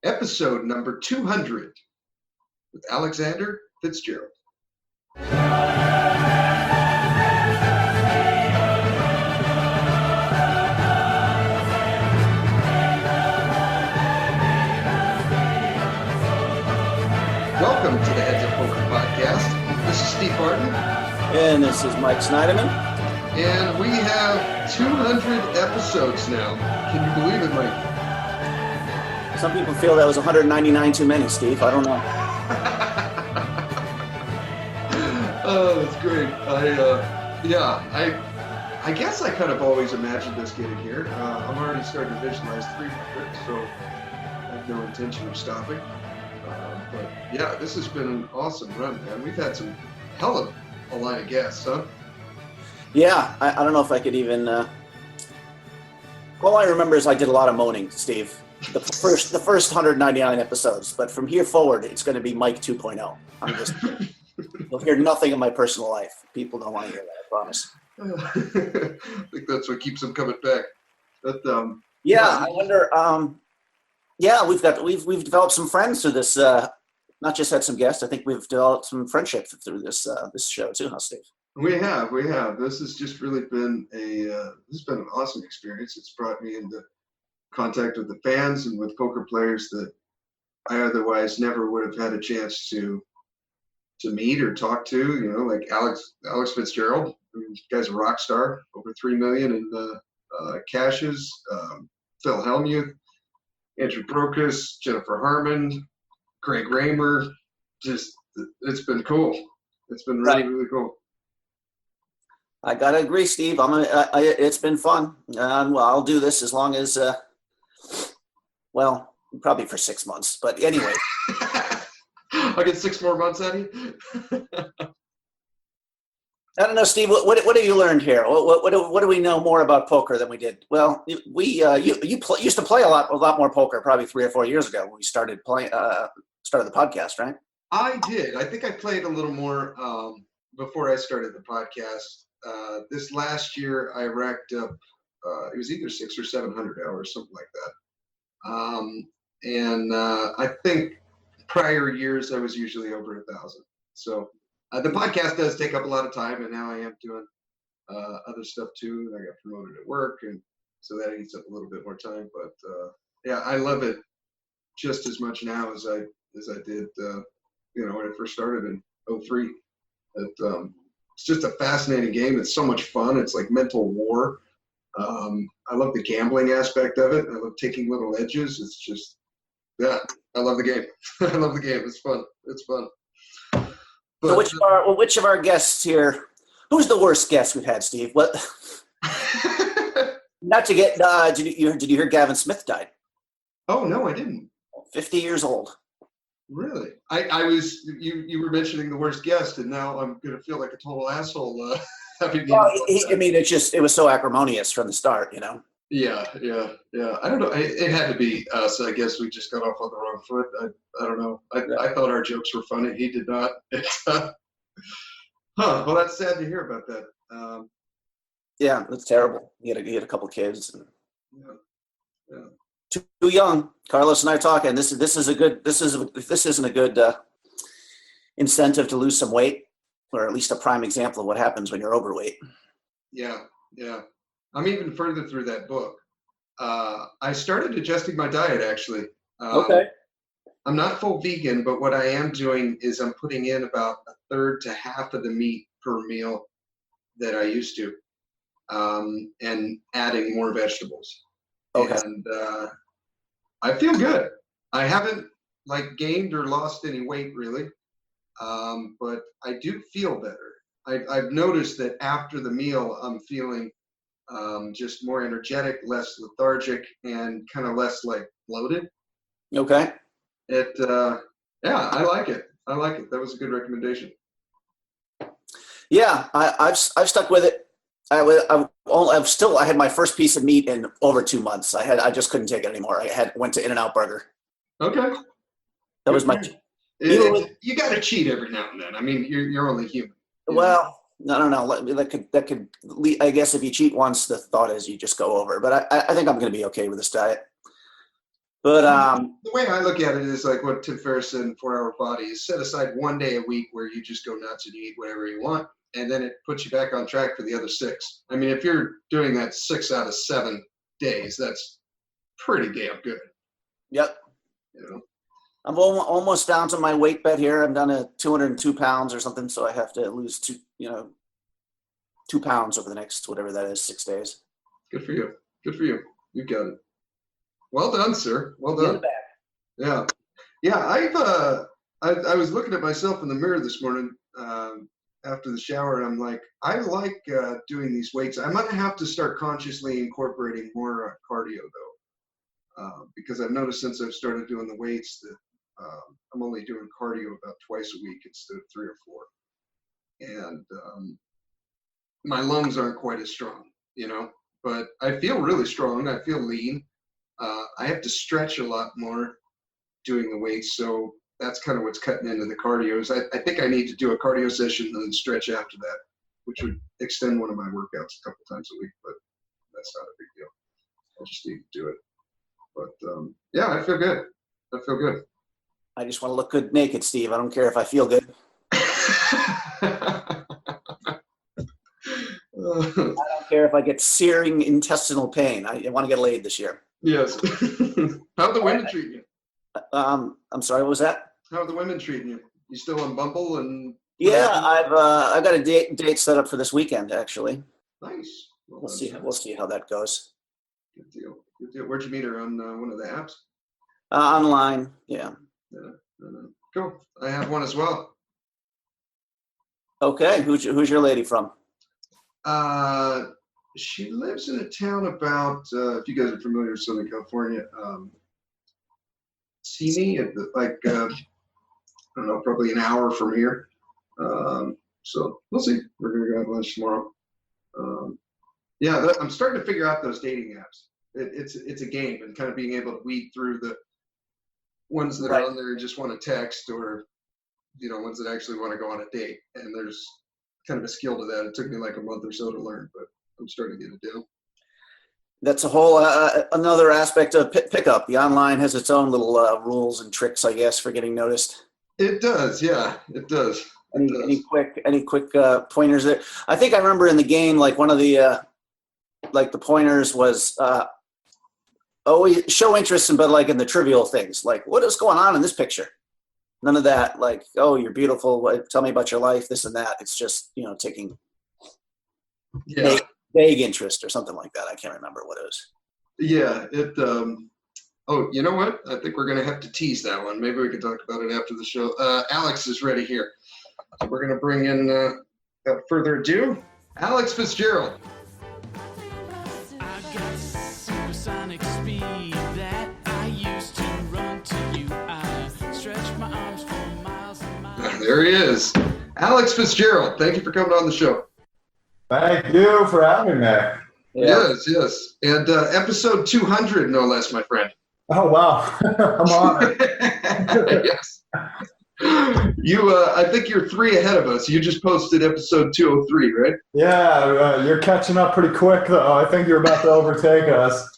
episode number 200 with Alexander Fitzgerald. Welcome to the Heads Up Poker Podcast. This is Steve Barton. And this is Mike Snyderman. And we have 200 episodes now. Can you believe it, Mike? Some people feel that was 199 too many, Steve. I don't know. Oh, that's great. I guess I kind of always imagined us getting here. I'm already starting to visualize 300, so I have no intention of stopping. But yeah, this has been an awesome run, man. We've had some hell of a line of guests, huh? Yeah, I don't know if I could even. All I remember is I did a lot of moaning, Steve. The first 199 episodes, but from here forward, it's going to be Mike 2.0. I'm just. You'll hear nothing of my personal life. People don't want to hear that. I promise. I think that's what keeps them coming back. But I wonder. We've developed some friends through this. Not just had some guests. I think we've developed some friendship through this show too, huh, Steve? We have. This has just really been an awesome experience. It's brought me into contact with the fans and with poker players that I otherwise never would have had a chance to meet or talk to. You know, like Alex Fitzgerald. I mean, this guy's a rock star. Over 3 million in cashes. Phil Hellmuth, Andrew Brokus, Jennifer Harmon, Craig Raymer. Just, it's been cool. It's been really, really cool. I gotta agree, Steve. It's been fun. I'll do this as long as, probably for 6 months. But anyway, I'll get 6 more months out of you. I don't know, Steve. What have you learned here? What do we know more about poker than we did? Well, we used to play a lot more poker probably 3 or 4 years ago when we started the podcast, right? I did. I think I played a little more before I started the podcast. This last year, I racked up. It was either 600 or 700 hours, something like that. I think prior years I was usually over 1,000. So the podcast does take up a lot of time, and now I am doing other stuff too. I got promoted at work, and so that eats up a little bit more time. But I love it just as much now as I did, when I first started in 2003. It's just a fascinating game. It's so much fun. It's like mental war. I love the gambling aspect of it. I love taking little edges. It's just, I love the game. I love the game. It's fun. It's fun. But, so which of our guests here, who's the worst guest we've had, Steve? What? Not to get, did you hear Gavin Smith died? Oh, no, I didn't. 50 years old. Really? I was, you were mentioning the worst guest, and now I'm going to feel like a total asshole. It was so acrimonious from the start, you know? Yeah. I don't know. It had to be us. I guess we just got off on the wrong foot. I don't know. I thought our jokes were funny. He did not. Well, that's sad to hear about that. Yeah, it's terrible. He had a couple kids. And yeah. Too young. Carlos and I are talking. This isn't a good incentive to lose some weight, or at least a prime example of what happens when you're overweight. Yeah. I'm even further through that book. I started adjusting my diet, actually. Okay. I'm not full vegan, but what I am doing is I'm putting in about a third to half of the meat per meal that I used to, and adding more vegetables. Okay. And I feel good. I haven't gained or lost any weight really, but I do feel better. I've noticed that after the meal, I'm feeling just more energetic, less lethargic, and kind of less bloated. Okay. I like it. That was a good recommendation. Yeah, I've stuck with it. I had my first piece of meat in over 2 months. I just couldn't take it anymore. Went to In-N-Out Burger. Okay. That was my. You got to cheat every now and then. I mean, you're only human. Well, I don't know. That could. I guess if you cheat once, the thought is you just go over. But I think I'm going to be okay with this diet. But the way I look at it is like what Tim Ferriss said in 4 Hour Body is set aside one day a week where you just go nuts and you eat whatever you want, and then it puts you back on track for the other 6. I mean, if you're doing that 6 out of 7 days, that's pretty damn good. Yep. You know? I'm almost down to my weight bet here. I'm down to 202 pounds or something, so I have to lose 2 pounds over the next, whatever that is, 6 days. Good for you. Good for you. You got it. Well done, sir. Well done. Yeah. Yeah. I was looking at myself in the mirror this morning after the shower, and I'm like, I like doing these weights. I might have to start consciously incorporating more cardio though, because I've noticed since I've started doing the weights that I'm only doing cardio about twice a week instead of 3 or 4. And my lungs aren't quite as strong, but I feel really strong. I feel lean. I have to stretch a lot more doing the weights, so that's kind of what's cutting into the cardio. I think I need to do a cardio session and then stretch after that, which would extend one of my workouts a couple times a week, but that's not a big deal. I just need to do it. But yeah, I feel good. I feel good. I just want to look good naked, Steve. I don't care if I feel good. I don't care if I get searing intestinal pain. I want to get laid this year. Yes. How are the women treating you? I'm sorry, what was that? How are the women treating you? You still on Bumble and? Yeah, I've got a date set up for this weekend actually. Nice. We'll see how that goes. Good deal. Good deal. Where'd you meet her, on one of the apps? Online. Yeah. Cool. I have one as well. Okay. Who's your lady from? She lives in a town about, if you guys are familiar with Southern California, Simi, I don't know, probably an hour from here. So we'll see. We're going to go have lunch tomorrow. Yeah, I'm starting to figure out those dating apps. It's a game, and kind of being able to weed through the ones that are on there and just want to text, or ones that actually want to go on a date. And there's kind of a skill to that. It took me like a month or so to learn, but I'm starting to get it down. That's a whole another aspect of pickup. The online has its own little rules and tricks, I guess, for getting noticed. It does, yeah, it does. Any quick pointers there? I think I remember in the game, like one of the the pointers was always show interest, but like in the trivial things, like what is going on in this picture. None of that, like, oh, you're beautiful. Tell me about your life, this and that. It's just, taking vague interest or something like that. I can't remember what it was. Yeah. Oh, you know what? I think we're going to have to tease that one. Maybe we can talk about it after the show. Alex is ready here. So we're going to bring in, without further ado, Alex Fitzgerald. I got supersonic speed that I used to run to you. I stretch my arms for miles and miles. There he is. Alex Fitzgerald, thank you for coming on the show. Thank you for having me. Yeah. Yes. And episode 200, no less, my friend. Oh, wow. I'm honored. Yes. I think you're 3 ahead of us. You just posted episode 203, right? Yeah, you're catching up pretty quick, though. I think you're about to overtake us.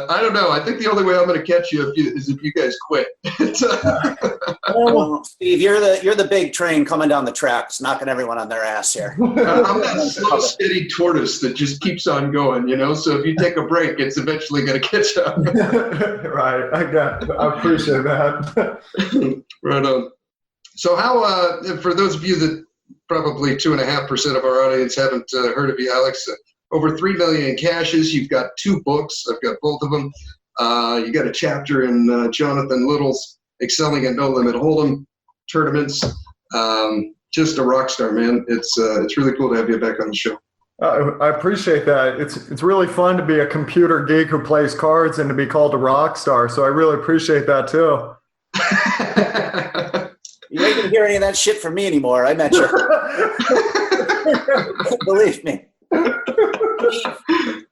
I don't know. I think the only way I'm going to catch you is if you guys quit. Well, Steve, you're the big train coming down the tracks, knocking everyone on their ass here. I'm that slow, steady tortoise that just keeps on going, So if you take a break, it's eventually going to catch up. Right. I appreciate that. Right on. So how, for those of you that probably 2.5% of our audience haven't heard of you, Alex, over 3 million in caches. You've got 2 books. I've got both of them. You got a chapter in Jonathan Little's Excelling at No Limit Hold'em tournaments. Just a rock star, man. It's really cool to have you back on the show. I appreciate that. It's really fun to be a computer geek who plays cards and to be called a rock star. So I really appreciate that too. You ain't gonna hear any of that shit from me anymore. I met you. Believe me.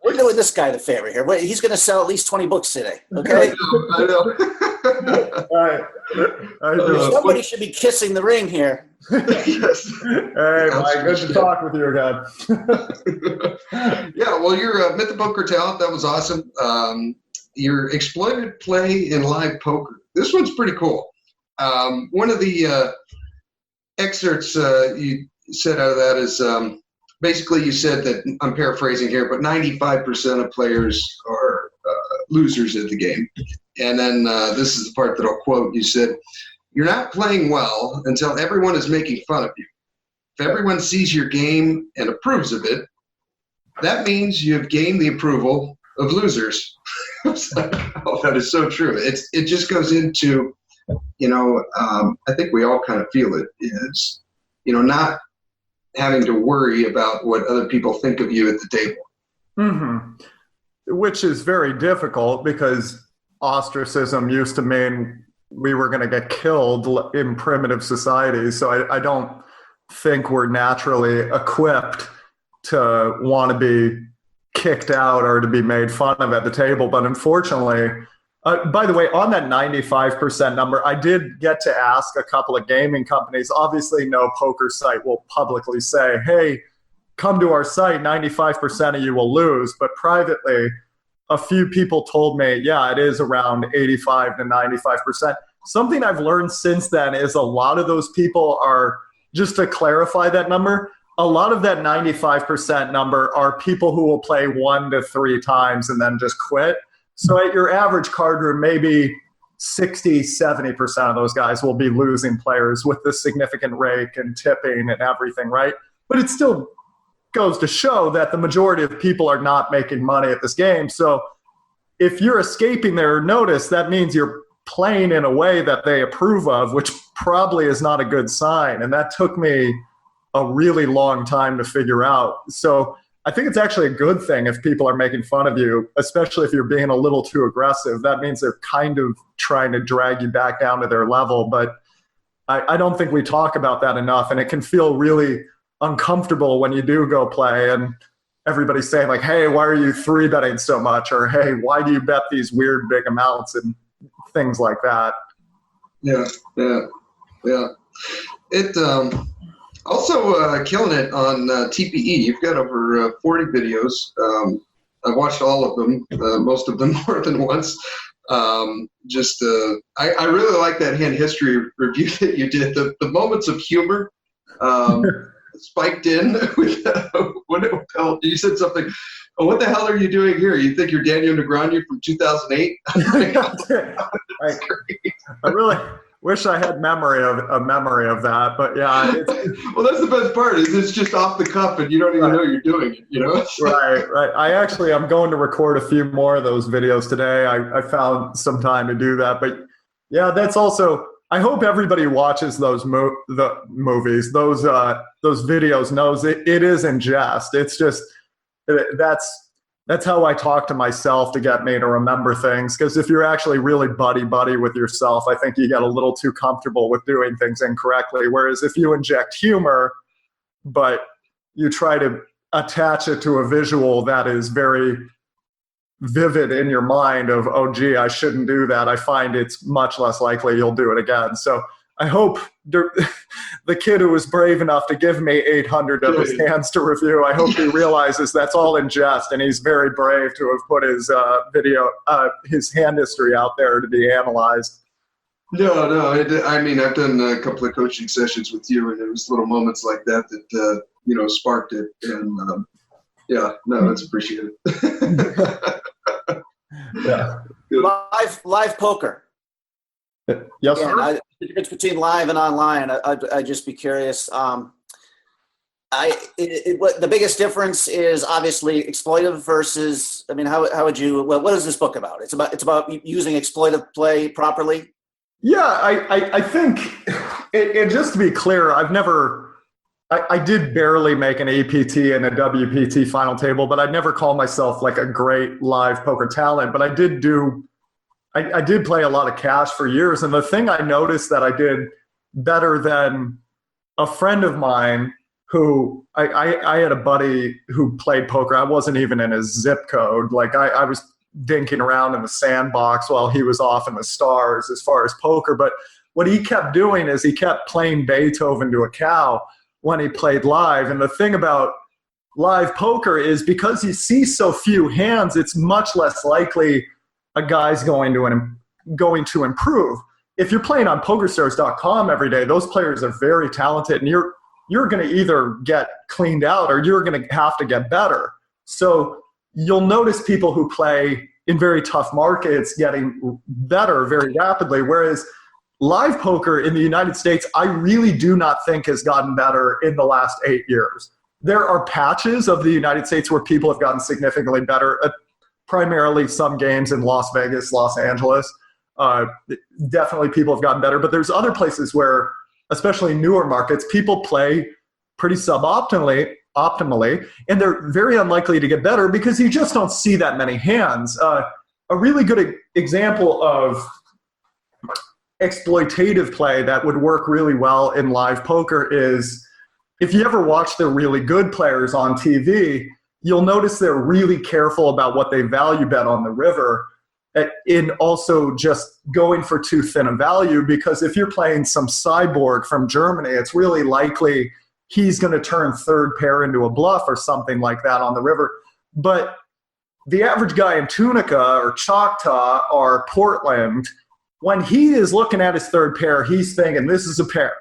We're doing this guy the favor here. He's going to sell at least 20 books today. Okay. I know. All right. Somebody should be kissing the ring here. Yes. Hey, Mike, good to talk with you again. Yeah, well, your Myth of Poker talent, that was awesome. Your exploited play in live poker. This one's pretty cool. One of the excerpts you said out of that is basically you said that, I'm paraphrasing here, but 95% of players are losers at the game. And then this is the part that I'll quote. You said, "You're not playing well until everyone is making fun of you. If everyone sees your game and approves of it, that means you have gained the approval of losers." Oh, that is so true. It just goes into, I think we all kind of feel it, is, not having to worry about what other people think of you at the table. Mm-hmm. Which is very difficult because ostracism used to mean we were going to get killed in primitive societies. So I don't think we're naturally equipped to want to be kicked out or to be made fun of at the table. But unfortunately, by the way, on that 95% number, I did get to ask a couple of gaming companies. Obviously, no poker site will publicly say, hey, come to our site, 95% of you will lose. But privately, a few people told me, yeah, it is around 85 to 95%. Something I've learned since then is a lot of those people are, just to clarify that number, a lot of that 95% number are people who will play 1 to 3 times and then just quit. So at your average card room, maybe 60, 70% of those guys will be losing players with the significant rake and tipping and everything, right? But it still goes to show that the majority of people are not making money at this game. So if you're escaping their notice, that means you're playing in a way that they approve of, which probably is not a good sign. And that took me a really long time to figure out. So I think it's actually a good thing if people are making fun of you, especially if you're being a little too aggressive. That means they're kind of trying to drag you back down to their level. But I don't think we talk about that enough. And it can feel really uncomfortable when you do go play and everybody's saying like, hey, why are you 3-betting so much? Or, hey, why do you bet these weird big amounts and things like that? Yeah. It also killing it on TPE. You've got over 40 videos. I've watched all of them, most of them more than once. I really like that hand history review that you did. The moments of humor spiked in with you said something. Oh, what the hell are you doing here? You think you're Daniel Negreanu from 2008? I really wish I had a memory of that, but yeah. Well, that's the best part. Is it's just off the cuff, and you don't even know you're doing it. Right. I'm going to record a few more of those videos today. I found some time to do that, but yeah, that's also. I hope everybody watches those the movies, those videos knows it is in jest. It's just that's how I talk to myself to get me to remember things. Because if you're actually really buddy with yourself, I think you get a little too comfortable with doing things incorrectly. Whereas if you inject humor, but you try to attach it to a visual that is very vivid in your mind of, oh, gee, I shouldn't do that, I find it's much less likely you'll do it again. So I hope the kid who was brave enough to give me 800 of his hands to review, I hope he realizes that's all in jest, and he's very brave to have put his his hand history out there to be analyzed. No. I mean, I've done a couple of coaching sessions with you, and it was little moments like that sparked it. And it's appreciated. Yeah. Live poker. Yes, sir. The difference between live and online, I'd just be curious. What the biggest difference is obviously exploitive versus. I mean, how would you? Well, what is this book about? It's about using exploitive play properly. Yeah, I think, and just to be clear, I did barely make an APT and a WPT final table, but I'd never call myself like a great live poker talent. But I did play a lot of cash for years. And the thing I noticed that I did better than a friend of mine who I had a buddy who played poker. I wasn't even in his zip code. Like I was dinking around in the sandbox while he was off in the stars as far as poker. But what he kept doing is he kept playing Beethoven to a cow when he played live. And the thing about live poker is because you see so few hands, it's much less likely a guy's going to improve. If you're playing on PokerStars.com every day, those players are very talented, and you're going to either get cleaned out or you're going to have to get better. So you'll notice people who play in very tough markets getting better very rapidly, whereas live poker in the United States, I really do not think has gotten better in the last 8 years. There are patches of the United States where people have gotten significantly better, primarily some games in Las Vegas, Los Angeles. Definitely people have gotten better, but there's other places where, especially newer markets, people play pretty suboptimally, and they're very unlikely to get better because you just don't see that many hands. A really good example of exploitative play that would work really well in live poker is if you ever watch the really good players on TV, you'll notice they're really careful about what they value bet on the river, in also just going for too thin a value, because if you're playing some cyborg from Germany, it's really likely he's going to turn third pair into a bluff or something like that on the river. But the average guy in Tunica or Choctaw or Portland, when he is looking at his third pair, he's thinking, this is a pair.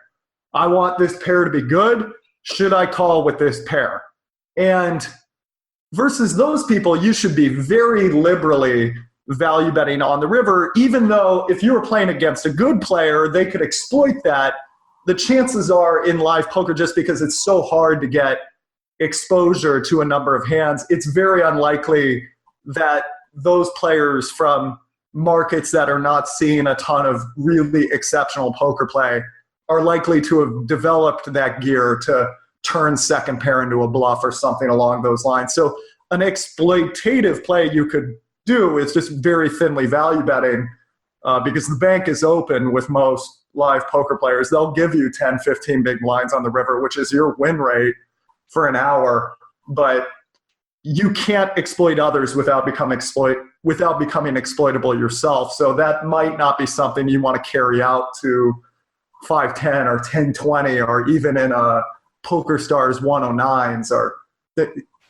I want this pair to be good. Should I call with this pair? And versus those people, you should be very liberally value betting on the river, even though if you were playing against a good player, they could exploit that. The chances are in live poker, just because it's so hard to get exposure to a number of hands, it's very unlikely that those players from markets that are not seeing a ton of really exceptional poker play are likely to have developed that gear to turn second pair into a bluff or something along those lines. So an exploitative play you could do is just very thinly value betting, because the bank is open with most live poker players. They'll give you 10, 15 big blinds on the river, which is your win rate for an hour, but you can't exploit others without becoming exploitable yourself. So that might not be something you want to carry out to 5-10 or 10-20 or even in a Poker Stars 109s or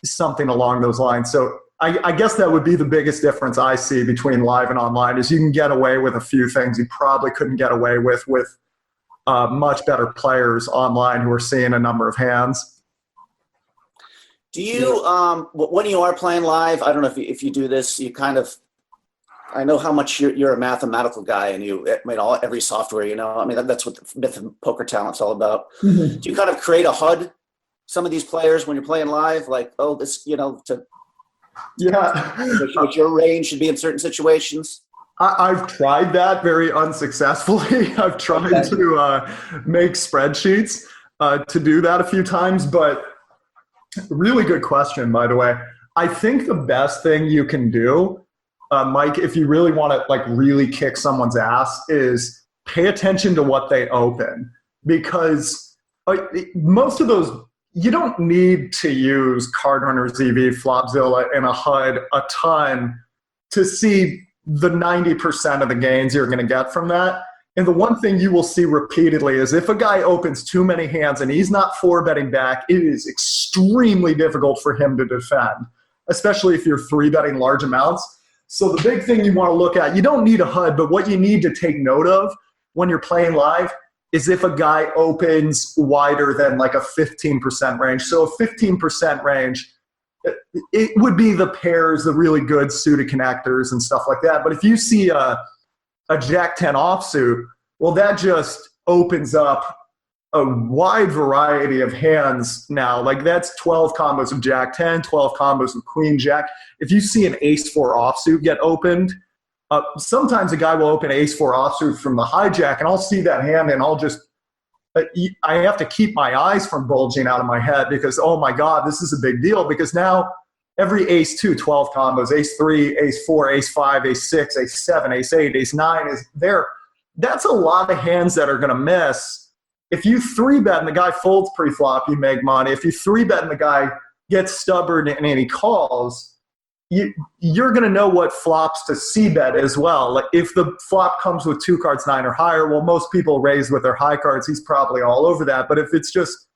something along those lines. So I guess that would be the biggest difference I see between live and online, is you can get away with a few things you probably couldn't get away with much better players online who are seeing a number of hands. Do you, when you are playing live, I don't know if you do this, you kind of, I know how much you're a mathematical guy and every software, I mean, that's what the myth of poker talent's all about. Mm-hmm. Do you kind of create a HUD, some of these players when you're playing live, like, oh, this, what your range should be in certain situations? I've tried that very unsuccessfully. I've tried to make spreadsheets to do that a few times, but really good question, by the way. I think the best thing you can do, Mike, if you really want to really kick someone's ass, is pay attention to what they open, because most of those, you don't need to use Cardrunner, ZV, Flopzilla, and a HUD a ton to see the 90% of the gains you're going to get from that. And the one thing you will see repeatedly is if a guy opens too many hands and he's not 4-betting back, it is extremely difficult for him to defend, especially if you're 3-betting large amounts. So the big thing you want to look at, you don't need a HUD, but what you need to take note of when you're playing live is if a guy opens wider than a 15% range. So a 15% range, it would be the pairs, the really good suited connectors and stuff like that. But if you see a Jack-10 offsuit, well, that just opens up a wide variety of hands now. That's 12 combos of Jack-10, 12 combos of Queen-Jack. If you see an Ace-4 offsuit get opened, sometimes a guy will open Ace-4 offsuit from the hijack, and I'll see that hand, and I'll just I have to keep my eyes from bulging out of my head because, oh my God, this is a big deal, because now every Ace-2, 12 combos, Ace-3, Ace-4, Ace-5, Ace-6, Ace-7, Ace-8, Ace-9 is there. That's a lot of hands that are going to miss if you 3-bet and the guy folds pre-flop, you make money. If you 3-bet and the guy gets stubborn and he calls, you're going to know what flops to c-bet as well. Like if the flop comes with 2 cards 9 or higher, well, most people raise with their high cards. He's probably all over that. But if it's just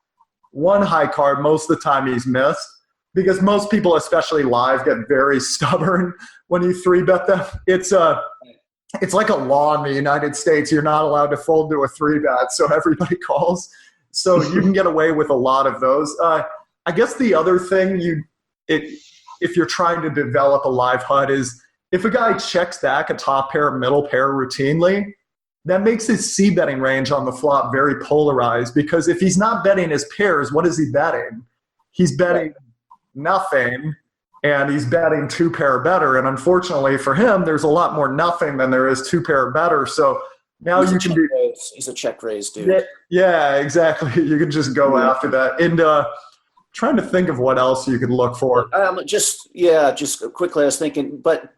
one high card, most of the time he's missed, because most people, especially live, get very stubborn when you 3-bet them. It's like a law in the United States. You're not allowed to fold to a 3-bet, so everybody calls. So you can get away with a lot of those. I guess the other thing if you're trying to develop a live HUD is if a guy checks back a top pair, middle pair routinely, that makes his c-betting range on the flop very polarized, because if he's not betting his pairs, what is he betting? He's betting nothing, and he's betting 2-pair better. And unfortunately for him, there's a lot more nothing than there is 2-pair better. So now you can be. He's a check raise dude. Yeah, exactly. You can just go after that. And trying to think of what else you could look for. Just quickly, I was thinking, but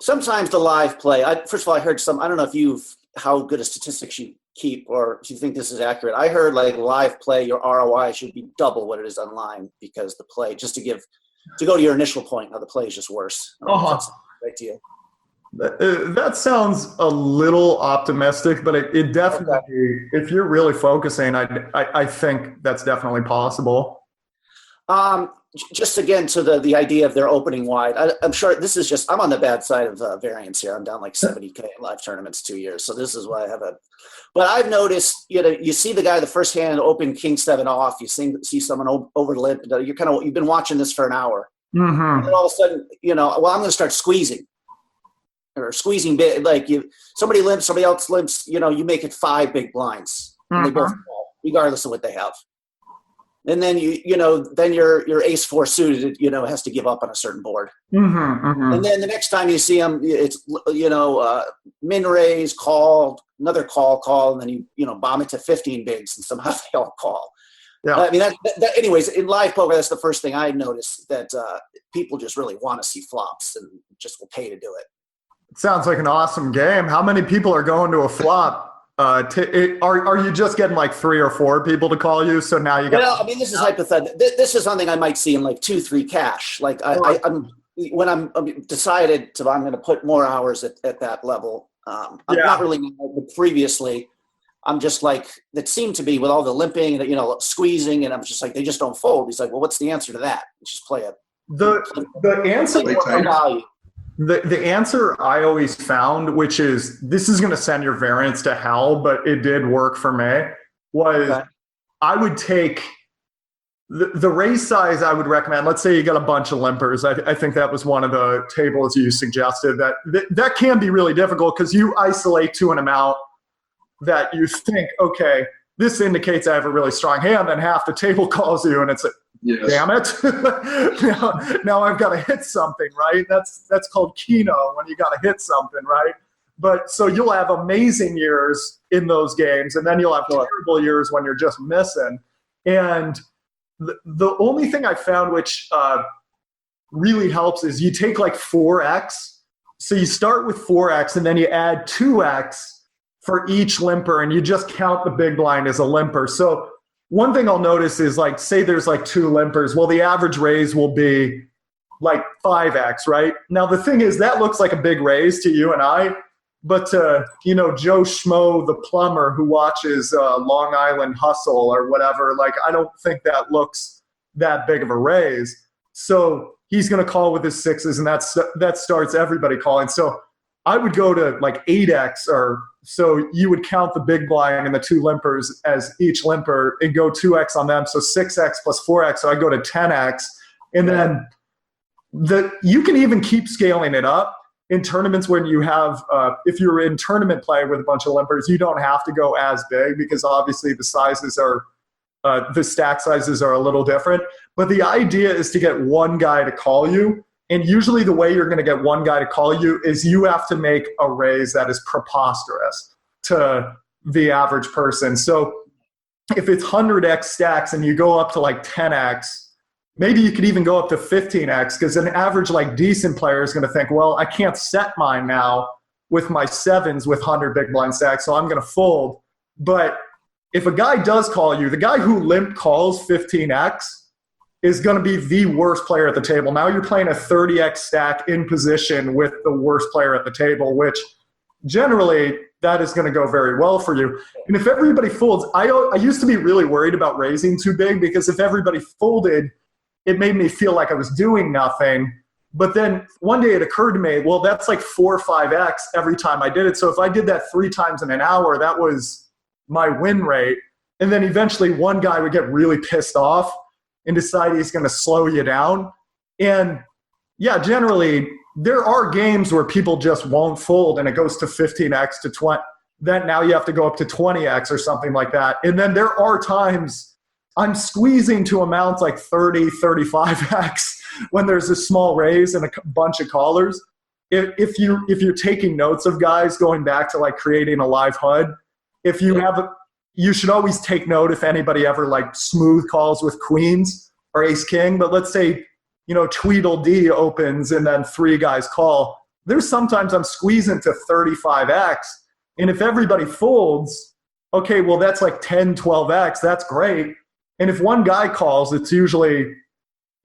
sometimes the live play. First of all, I heard I don't know if how good a statistics you keep, or if you think this is accurate. I heard like live play, your ROI should be double what it is online, because the play, just to go to your initial point, how the play is just worse. That's right to you. That sounds a little optimistic, but it definitely, if you're really focusing, I think that's definitely possible. Just again to the idea of their opening wide. I'm sure this is I'm on the bad side of variance here. I'm down like 70K in live tournaments 2 years. So this is why I have but I've noticed, you see the guy, the first hand open king 7 off, you see someone over limp, you've been watching this for an hour. Mm-hmm. And then all of a sudden, I'm going to start squeezing big. Like somebody limps, somebody else limps, you make it 5 big blinds. And they both fall, regardless of what they have. And then then your ace 4 suited, has to give up on a certain board. Mm-hmm, mm-hmm. And then the next time you see him, it's min raise, call, another call, and then you bomb it to 15 bigs, and somehow they all call. Yeah. I mean, anyways, in live poker, that's the first thing I noticed, that people just really want to see flops and just will pay to do it. It sounds like an awesome game. How many people are going to a flop? Are you just getting like 3 or 4 people to call you? So now you got. Well, I mean, this is hypothetical. This is something I might see in like 2-3 cash. Like I'm decided I'm going to put more hours at that level. I'm not really, but previously, I'm just like, that seemed to be with all the limping and squeezing, and I'm just like, they just don't fold. He's like, well, what's the answer to that? Just play it. The answer. The answer I always found, which is, this is going to send your variance to hell, but it did work for me, was I would take the raise size I would recommend. Let's say you got a bunch of limpers. I think that was one of the tables you suggested. That can be really difficult, because you isolate to an amount that you think, okay, this indicates I have a really strong hand, and half the table calls you, and it's like, yes. Damn it. now I've got to hit something, right? That's called Keno, when you got to hit something, right? But so you'll have amazing years in those games, and then you'll have terrible years when you're just missing. And the only thing I found which really helps is you take like 4x. So you start with 4x, and then you add 2x for each limper, and you just count the big blind as a limper. So one thing I'll notice is, like, say there's like 2 limpers. Well, the average raise will be like 5x, right? Now, the thing is, that looks like a big raise to you and I, but Joe Schmo, the plumber who watches Long Island Hustle or whatever, like, I don't think that looks that big of a raise. So he's going to call with his 6s, and that starts everybody calling. So I would go to like 8x, or so you would count the big blind and the 2 limpers as each limper and go 2x on them. So 6x plus 4x. So I go to 10x. And then you can even keep scaling it up in tournaments when you have, if you're in tournament play with a bunch of limpers, you don't have to go as big, because obviously the sizes are, the stack sizes are a little different. But the idea is to get one guy to call you. And usually the way you're going to get one guy to call you is you have to make a raise that is preposterous to the average person. So if it's 100x stacks and you go up to like 10x, maybe you could even go up to 15x, because an average like decent player is going to think, well, I can't set mine now with my 7s with 100 big blind stacks, so I'm going to fold. But if a guy does call you, the guy who limp calls 15x is going to be the worst player at the table. Now you're playing a 30x stack in position with the worst player at the table, which generally that is going to go very well for you. And if everybody folds, I used to be really worried about raising too big, because if everybody folded, it made me feel like I was doing nothing. But then one day it occurred to me, well, that's like 4 or 5x every time I did it. So if I did that 3 times in an hour, that was my win rate. And then eventually one guy would get really pissed off and decide he's going to slow you down. And yeah, generally there are games where people just won't fold and it goes to 15x to 20. Then now you have to go up to 20x or something like that. And then there are times I'm squeezing to amounts like 30, 35x when there's a small raise and a bunch of callers. If you're taking notes of guys going back to like creating a live HUD, if you have you should always take note if anybody ever like smooth calls with queens or ace king. But let's say, Tweedledee opens and then 3 guys call. There's sometimes I'm squeezing to 35x. And if everybody folds, okay, well, that's like 10, 12x. That's great. And if one guy calls, it's usually,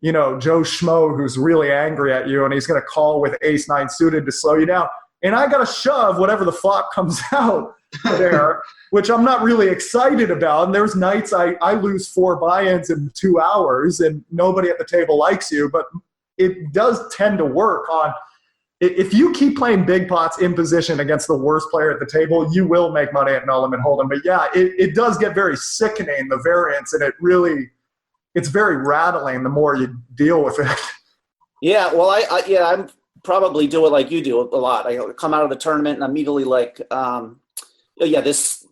Joe Schmo who's really angry at you and he's going to call with ace 9 suited to slow you down. And I got to shove whatever the flop comes out there, which I'm not really excited about. And there's nights I lose 4 buy-ins in 2 hours and nobody at the table likes you. But it does tend to work on, if you keep playing big pots in position against the worst player at the table, you will make money at No Limit Hold'em. But yeah, it does get very sickening, the variance, and it's very rattling the more you deal with it. Yeah, well, I'm probably do it like you do a lot. I come out of the tournament and immediately like, this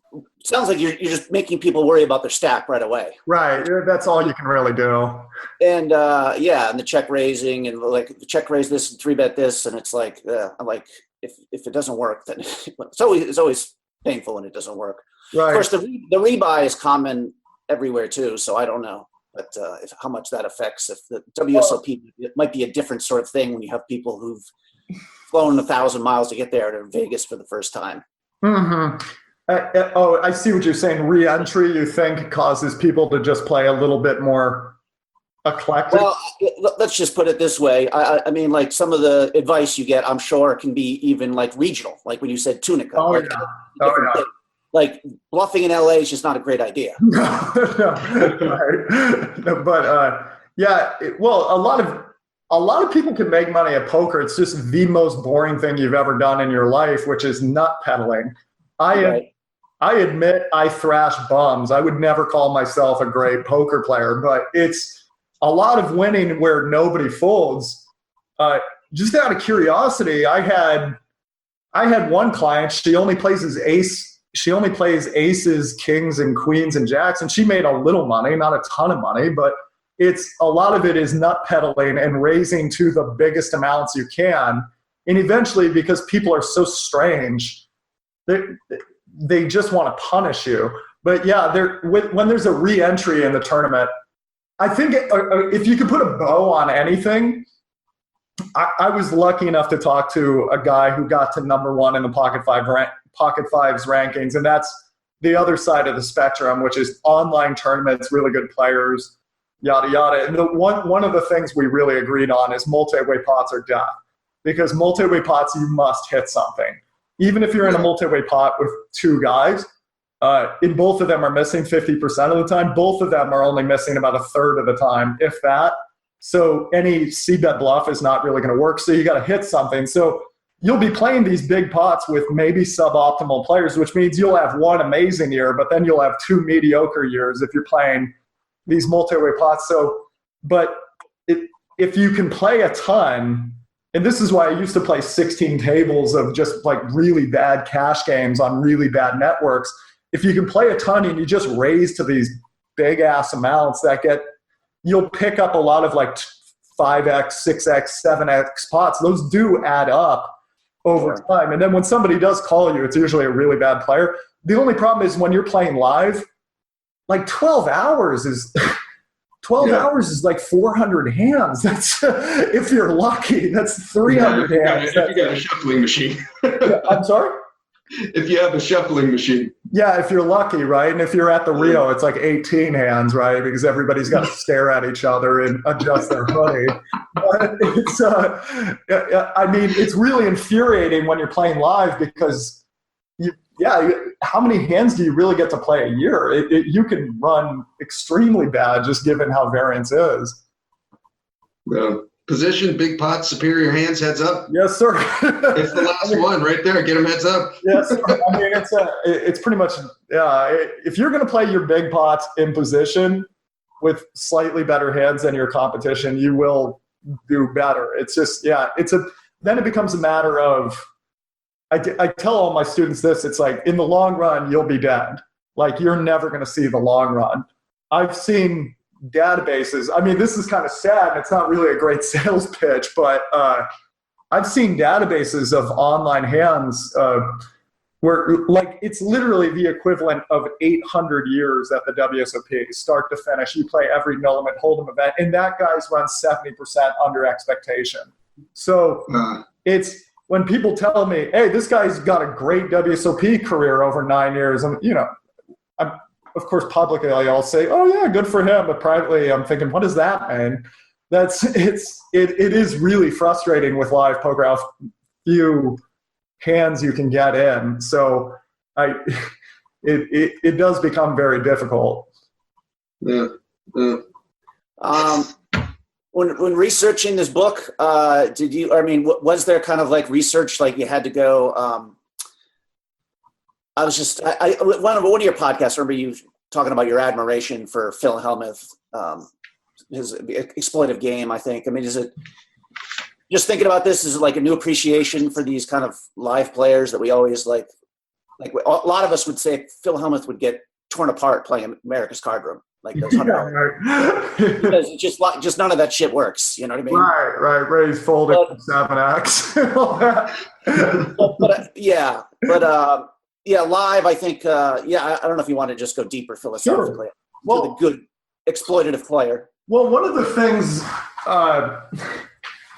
sounds like you're just making people worry about their stack right away. Right, that's all you can really do. And and the check raising and like the check raise this and 3-bet this, and it's like, I'm like, if it doesn't work, then it's always painful when it doesn't work. Right. Of course, the rebuy is common everywhere too, so I don't know. But how much that affects, if the WSOP, it might be a different sort of thing when you have people who've flown 1,000 miles to get there to Vegas for the first time. Mm-hmm. I see what you're saying. Re-entry, you think, causes people to just play a little bit more eclectic? Well, let's just put it this way. I mean, like some of the advice you get, I'm sure, can be even like regional, like when you said Tunica. Oh, like, yeah. Like bluffing in LA is just not a great idea. No. But a lot of people can make money at poker. It's just the most boring thing you've ever done in your life, which is nut peddling. I admit I thrash bums. I would never call myself a great poker player, but it's a lot of winning where nobody folds. Just out of curiosity, I had one client. She only plays aces, kings, and queens and jacks, and she made a little money, not a ton of money, but a lot of it is nut peddling and raising to the biggest amounts you can. And eventually, because people are so strange, they just want to punish you. But yeah, when there's a re-entry in the tournament, I think if you could put a bow on anything, I was lucky enough to talk to a guy who got to #1 in the Pocket Fives rankings, and that's the other side of the spectrum, which is online tournaments, really good players, yada yada. And one of the things we really agreed on is multi-way pots are death, because multi-way pots you must hit something. Even if you're in a multi-way pot with 2 guys, in both of them are missing 50% of the time. Both of them are only missing about 1/3 of the time, if that. So any c-bet bluff is not really going to work. So you got to hit something. So you'll be playing these big pots with maybe suboptimal players, which means you'll have one amazing year, but then you'll have 2 mediocre years if you're playing these multi-way pots. So, but if you can play a ton, and this is why I used to play 16 tables of just like really bad cash games on really bad networks. If you can play a ton and you just raise to these big ass amounts you'll pick up a lot of like 5x, 6x, 7x pots. Those do add up over time. And then when somebody does call you, it's usually a really bad player. The only problem is when you're playing live, like 12 hours is 12 hours is like 400 hands. That's if you're lucky, that's 300 hands. If you got a shuffling machine. I'm sorry? If you have a shuffling machine. Yeah, if you're lucky, right? And if you're at the Rio, it's like 18 hands, right? Because everybody's got to stare at each other and adjust their hoodie. But it's, I mean, it's really infuriating when you're playing live because, how many hands do you really get to play a year? You can run extremely bad just given how variance is. Well, position, big pot, superior hands, heads up. Yes, sir. It's the last one right there. Get them heads up. Yes, I mean it's pretty much if you're going to play your big pots in position with slightly better hands than your competition, you will do better. It's just then it becomes a matter of I tell all my students this. It's like in the long run you'll be dead. Like you're never going to see the long run. I've seen databases. I mean, this is kind of sad. It's not really a great sales pitch, but I've seen databases of online hands where like it's literally the equivalent of 800 years at the WSOP, start to finish. You play every no limit hold'em event, and that guy's run 70% under expectation. So it's when people tell me, hey, this guy's got a great WSOP career over 9 years, and I'm of course, publicly I'll say, "Oh yeah, good for him," but privately I'm thinking, "What does that mean?" It is really frustrating with live poker how few hands you can get in. So it does become very difficult. Yeah. When researching this book, was there kind of like research, like you had to go? I was just one of your podcasts. I remember you talking about your admiration for Phil Hellmuth, his exploitive game. I think. I mean, is it just thinking about this? Is it like a new appreciation for these kind of live players that we always like a lot of us would say Phil Hellmuth would get torn apart playing America's Card Room, like those 100 because it's just none of that shit works. You know what I mean? Right. Ray's folding 7X. All that. Yeah, live, I think, I don't know if you want to just go deeper philosophically. Sure. Well, to the good exploitative player. Well, one of the things,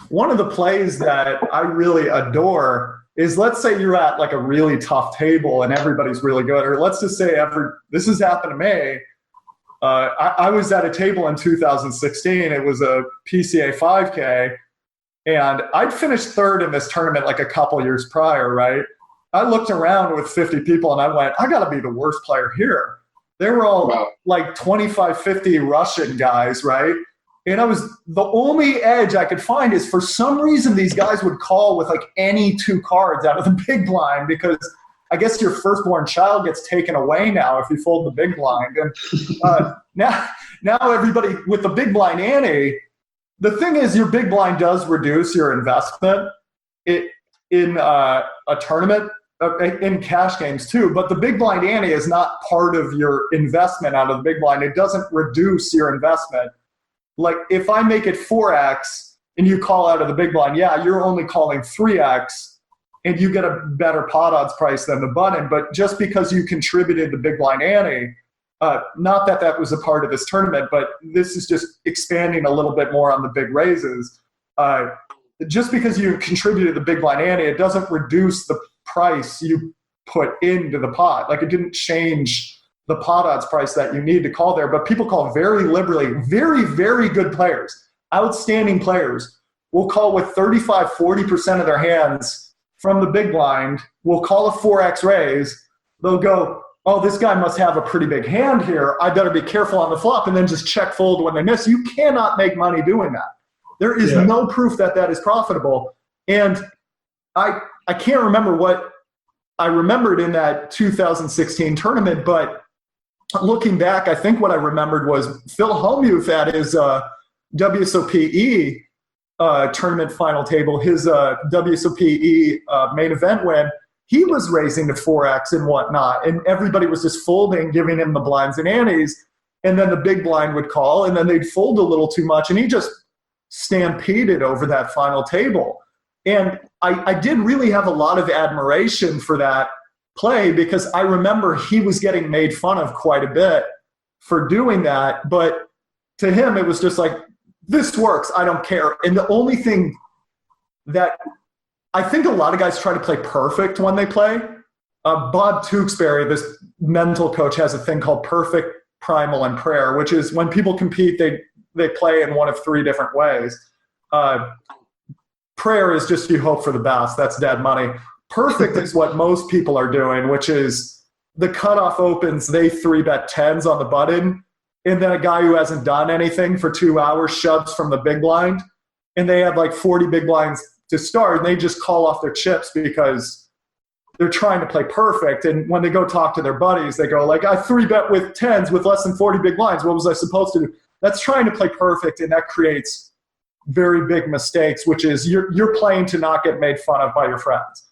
one of the plays that I really adore is, let's say you're at like a really tough table and everybody's really good, or let's just say this has happened to me. I was at a table in 2016. It was a PCA 5K, and I'd finished third in this tournament like a couple years prior, right? I looked around with 50 people and I went, I got to be the worst player here. They were all like 25, 50 Russian guys, right? And the only edge I could find is for some reason these guys would call with like any two cards out of the big blind, because I guess your firstborn child gets taken away now if you fold the big blind. And now everybody with the big blind ante, the thing is your big blind does reduce your investment in a tournament. In cash games too, but the big blind ante is not part of your investment out of the big blind. It doesn't reduce your investment. Like if I make it 4X and you call out of the big blind, you're only calling 3X and you get a better pot odds price than the button. But just because you contributed the big blind ante, not that was a part of this tournament, but this is just expanding a little bit more on the big raises. Just because you contributed the big blind ante, it doesn't reduce the price you put into the pot. Like it didn't change the pot odds price that you need to call there, but people call very liberally. Very, very good players, outstanding players will call with 35, 40% of their hands from the big blind, will call a 4X raise. They'll go, oh, this guy must have a pretty big hand here. I better be careful on the flop, and then just check fold when they miss. You cannot make money doing that. There is no proof that is profitable. And I can't remember what I remembered in that 2016 tournament, but looking back, I think what I remembered was Phil Hellmuth at his WSOPE tournament final table, his WSOPE main event win, he was raising to 4X and whatnot, and everybody was just folding, giving him the blinds and antes, and then the big blind would call, and then they'd fold a little too much, and he just stampeded over that final table. And I did really have a lot of admiration for that play, because I remember he was getting made fun of quite a bit for doing that. But to him, it was just like, this works, I don't care. And the only thing that I think a lot of guys try to play perfect when they play. Bob Tewksbury, this mental coach, has a thing called perfect, primal, and prayer, which is when people compete, they play in one of three different ways. Prayer is just you hope for the best. That's dead money. Perfect is what most people are doing, which is the cutoff opens, they 3-bet 10s on the button, and then a guy who hasn't done anything for 2 hours shoves from the big blind, and they have like 40 big blinds to start, and they just call off their chips because they're trying to play perfect. And when they go talk to their buddies, they go like, I 3-bet with 10s with less than 40 big blinds. What was I supposed to do? That's trying to play perfect, and that creates very big mistakes, which is you're playing to not get made fun of by your friends.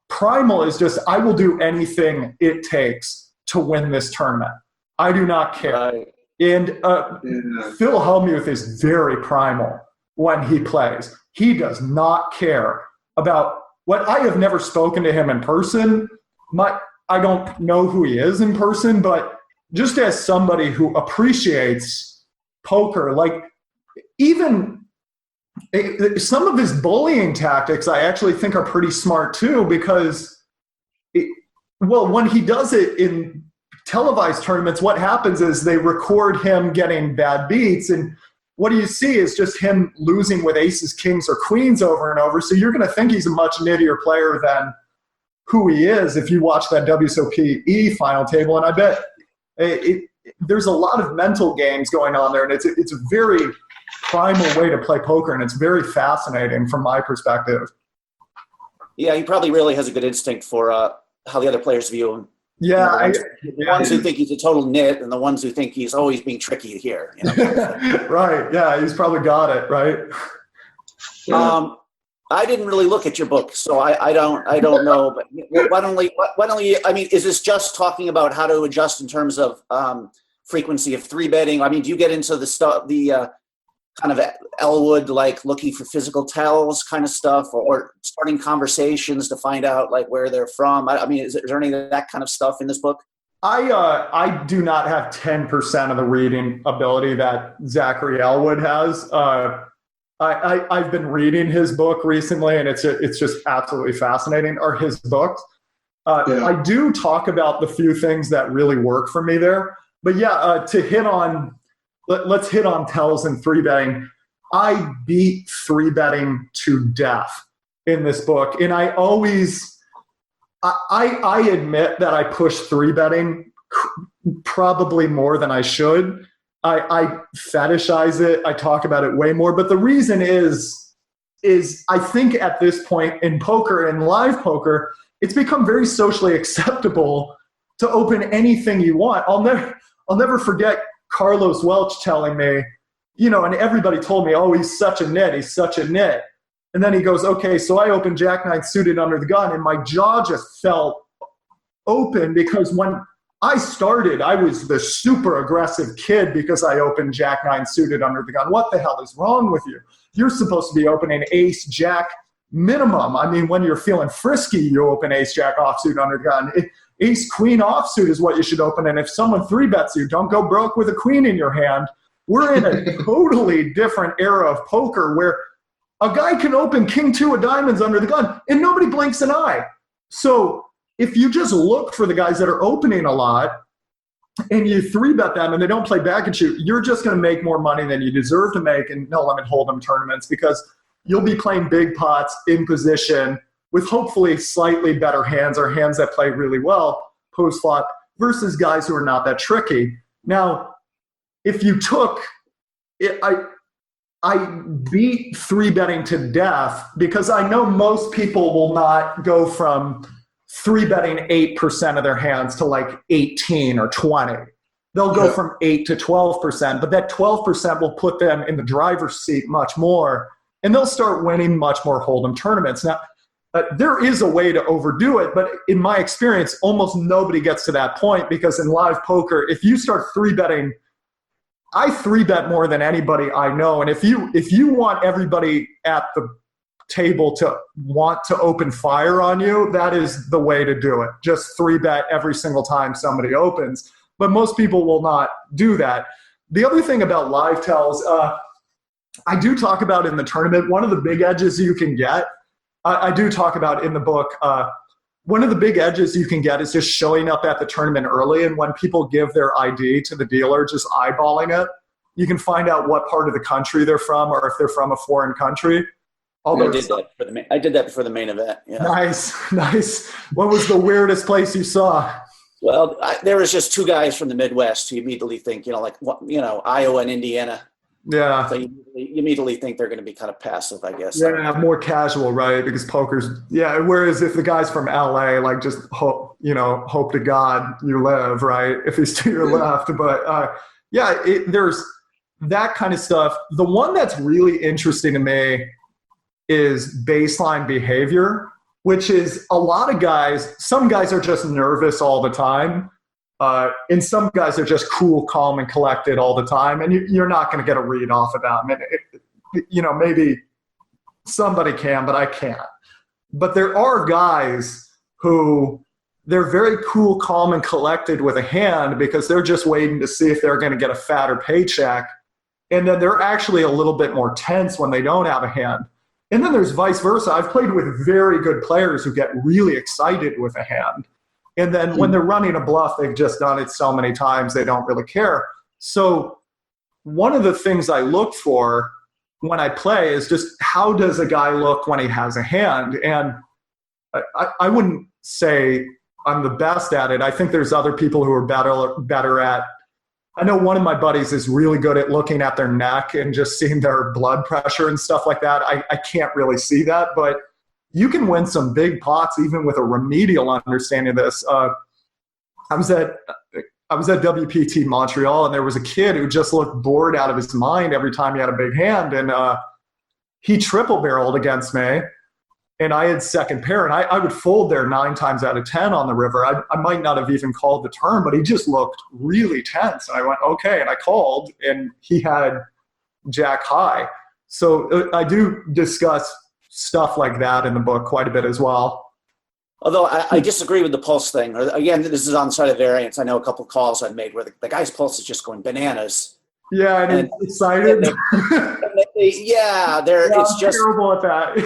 Primal is just, I will do anything it takes to win this tournament. I do not care. Right. And Phil Hellmuth is very primal when he plays. He does not care about what I have never spoken to him in person. I don't know who he is in person, but just as somebody who appreciates poker, like even some of his bullying tactics I actually think are pretty smart too, because when he does it in televised tournaments, what happens is they record him getting bad beats, and what you see is just him losing with aces, kings, or queens over and over. So you're going to think he's a much nittier player than who he is if you watch that WSOP final table. And I bet there's a lot of mental games going on there, and it's a very primal way to play poker, and it's very fascinating from my perspective. Yeah, he probably really has a good instinct for how the other players view him. Yeah, the ones who think he's a total nit, and the ones who think he's always being tricky here. You know? Right. Yeah, he's probably got it right. I didn't really look at your book, so I don't know. But why don't we? I mean, is this just talking about how to adjust in terms of frequency of 3-betting? I mean, do you get into the stuff, the kind of Elwood, like looking for physical tells kind of stuff, or starting conversations to find out like where they're from? I mean, is there any of that kind of stuff in this book? I do not have 10% of the reading ability that Zachary Elwood has. I've been reading his book recently, and it's just absolutely fascinating, or his books. I do talk about the few things that really work for me there. But yeah, to hit on, let's hit on tells and 3-betting. I beat 3-betting to death in this book. And I always, I admit that I push 3-betting probably more than I should. I fetishize it. I talk about it way more. But the reason is I think at this point in poker and live poker, it's become very socially acceptable to open anything you want. I'll never forget Carlos Welch telling me, and everybody told me, oh, he's such a nit. He's such a nit. And then he goes, okay, so I opened Jack-9 suited under the gun, and my jaw just felt open, because when I started, I was the super aggressive kid because I opened Jack-9 suited under the gun. What the hell is wrong with you? You're supposed to be opening ace-jack minimum. I mean, when you're feeling frisky, you open ace-jack offsuit under the gun. Ace-queen offsuit is what you should open, and if someone 3-bets you, don't go broke with a queen in your hand. We're in a totally different era of poker where a guy can open king-2 of diamonds under the gun, and nobody blinks an eye. So if you just look for the guys that are opening a lot and you 3-bet them and they don't play back and shoot, you're just going to make more money than you deserve to make in no-limit hold'em tournaments, because you'll be playing big pots in position with hopefully slightly better hands, or hands that play really well post-flop, versus guys who are not that tricky. Now, if you took it, I beat 3-betting to death because I know most people will not go from 3-betting 8% of their hands to like 18 or 20. They'll go from 8 to 12%, but that 12% will put them in the driver's seat much more, and they'll start winning much more hold'em tournaments. Now, there is a way to overdo it, but in my experience, almost nobody gets to that point, because in live poker, if you start 3-betting, I 3-bet more than anybody I know, and if you want everybody at the table to want to open fire on you, that is the way to do it. Just 3-bet every single time somebody opens. But most people will not do that. The other thing about live tells, I do talk about in the tournament, one of the big edges you can get, I do talk about in the book, one of the big edges you can get is just showing up at the tournament early. And when people give their ID to the dealer, just eyeballing it, you can find out what part of the country they're from or if they're from a foreign country. Although I did that for the main event. Yeah. Nice. What was the weirdest place you saw? Well, there was just two guys from the Midwest who you immediately think, Iowa and Indiana. Yeah. So you immediately think they're going to be kind of passive, I guess. Yeah, more casual, right? Because poker's, whereas if the guy's from LA, like just hope to God you live, right? If he's to your left. But there's that kind of stuff. The one that's really interesting to me is baseline behavior, which is a lot of guys, some guys are just nervous all the time. And some guys are just cool, calm, and collected all the time. And you're not going to get a read off of them. And, maybe somebody can, but I can't. But there are guys who they're very cool, calm, and collected with a hand because they're just waiting to see if they're going to get a fatter paycheck. And then they're actually a little bit more tense when they don't have a hand. And then there's vice versa. I've played with very good players who get really excited with a hand. And then when they're running a bluff, they've just done it so many times, they don't really care. So one of the things I look for when I play is just how does a guy look when he has a hand? And I wouldn't say I'm the best at it. I think there's other people who are better at. I know one of my buddies is really good at looking at their neck and just seeing their blood pressure and stuff like that. I can't really see that, but you can win some big pots even with a remedial understanding of this. I was at WPT Montreal, and there was a kid who just looked bored out of his mind every time he had a big hand, and he triple barreled against me, and I had second pair, and I would fold there 9 times out of 10 on the river. I might not have even called the turn, but he just looked really tense. And I went, okay, and I called, and he had jack high. So I do discuss stuff like that in the book quite a bit as well. Although I disagree with the pulse thing. Again, this is on the side of variance. I know a couple of calls I've made where the guy's pulse is just going bananas. Yeah, and he's excited. It's just terrible at that.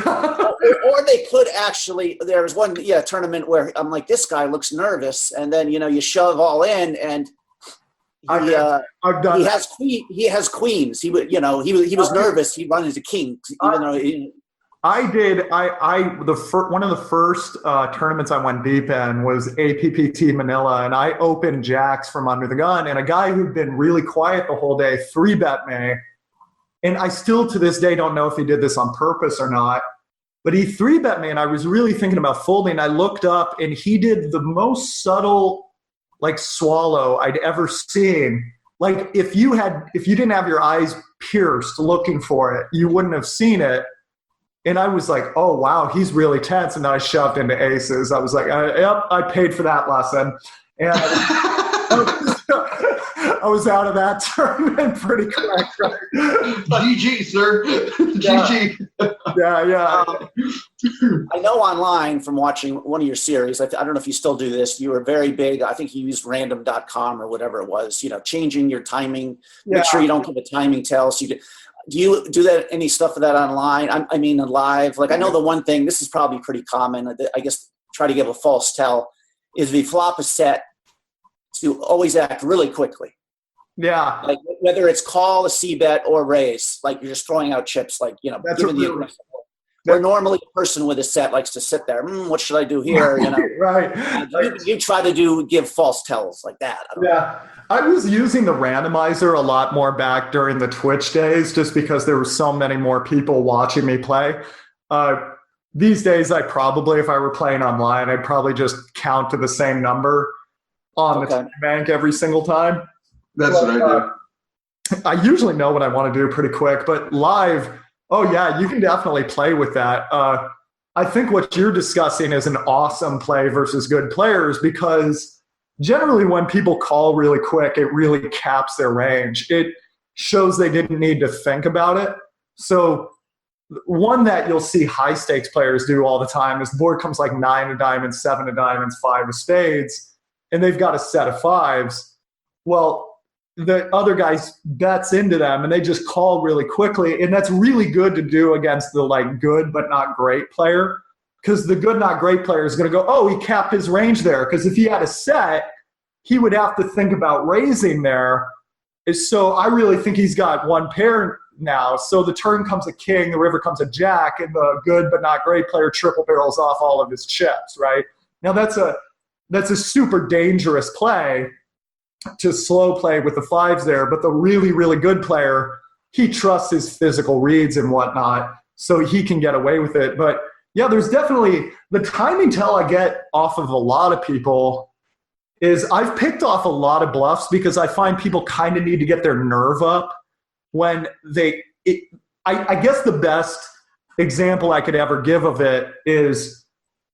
or they could actually. There was one tournament where I'm like, this guy looks nervous, and then you shove all in, and he has queens. He would he was nervous. He'd run into kings, even though. I did. One of the first tournaments I went deep in was APPT Manila, and I opened jacks from under the gun, and a guy who'd been really quiet the whole day 3-bet me, and I still to this day don't know if he did this on purpose or not, but he 3-bet me, and I was really thinking about folding. I looked up, and he did the most subtle swallow I'd ever seen. Like if you didn't have your eyes pierced looking for it, you wouldn't have seen it. And I was like, oh, wow, he's really tense. And then I shoved into aces. I was like, yep, I paid for that lesson. And I was out of that tournament pretty quick. GG, sir. GG. Yeah. I know online from watching one of your series, I don't know if you still do this, you were very big. I think you used random.com or whatever it was, changing your timing, make sure you don't give a timing tell. So do you do that? Any stuff of that online? I mean, live. Like I know the one thing. This is probably pretty common. I guess try to give a false tell is if you flop a set to always act really quickly. Yeah. Like whether it's call, a c-bet, or raise. Like you're just throwing out chips. Like giving the aggressive. Where normally a person with a set likes to sit there. What should I do here? Right. You try to give false tells like that. Yeah. I was using the randomizer a lot more back during the Twitch days just because there were so many more people watching me play. These days, I probably, if I were playing online, I'd probably just count to the same number on the bank every single time. That's what I do. I usually know what I want to do pretty quick, but live, oh yeah, you can definitely play with that. I think what you're discussing is an awesome play versus good players because generally when people call really quick, it really caps their range. It shows they didn't need to think about it. So one that you'll see high stakes players do all the time is the board comes like 9 of diamonds, 7 of diamonds, 5 of spades, and they've got a set of 5s. Well, the other guy bets into them and they just call really quickly. And that's really good to do against the good but not great player because the good, not great player is going to go, oh, he capped his range there. Because if he had a set, he would have to think about raising there. So I really think he's got one pair now. So the turn comes a king, the river comes a jack, and the good but not great player triple barrels off all of his chips, right? Now that's a super dangerous play to slow play with the fives there. But the really, really good player, he trusts his physical reads and whatnot, so he can get away with it. But yeah, there's definitely the timing tell I get off of a lot of people is I've picked off a lot of bluffs because I find people kind of need to get their nerve up when I guess the best example I could ever give of it is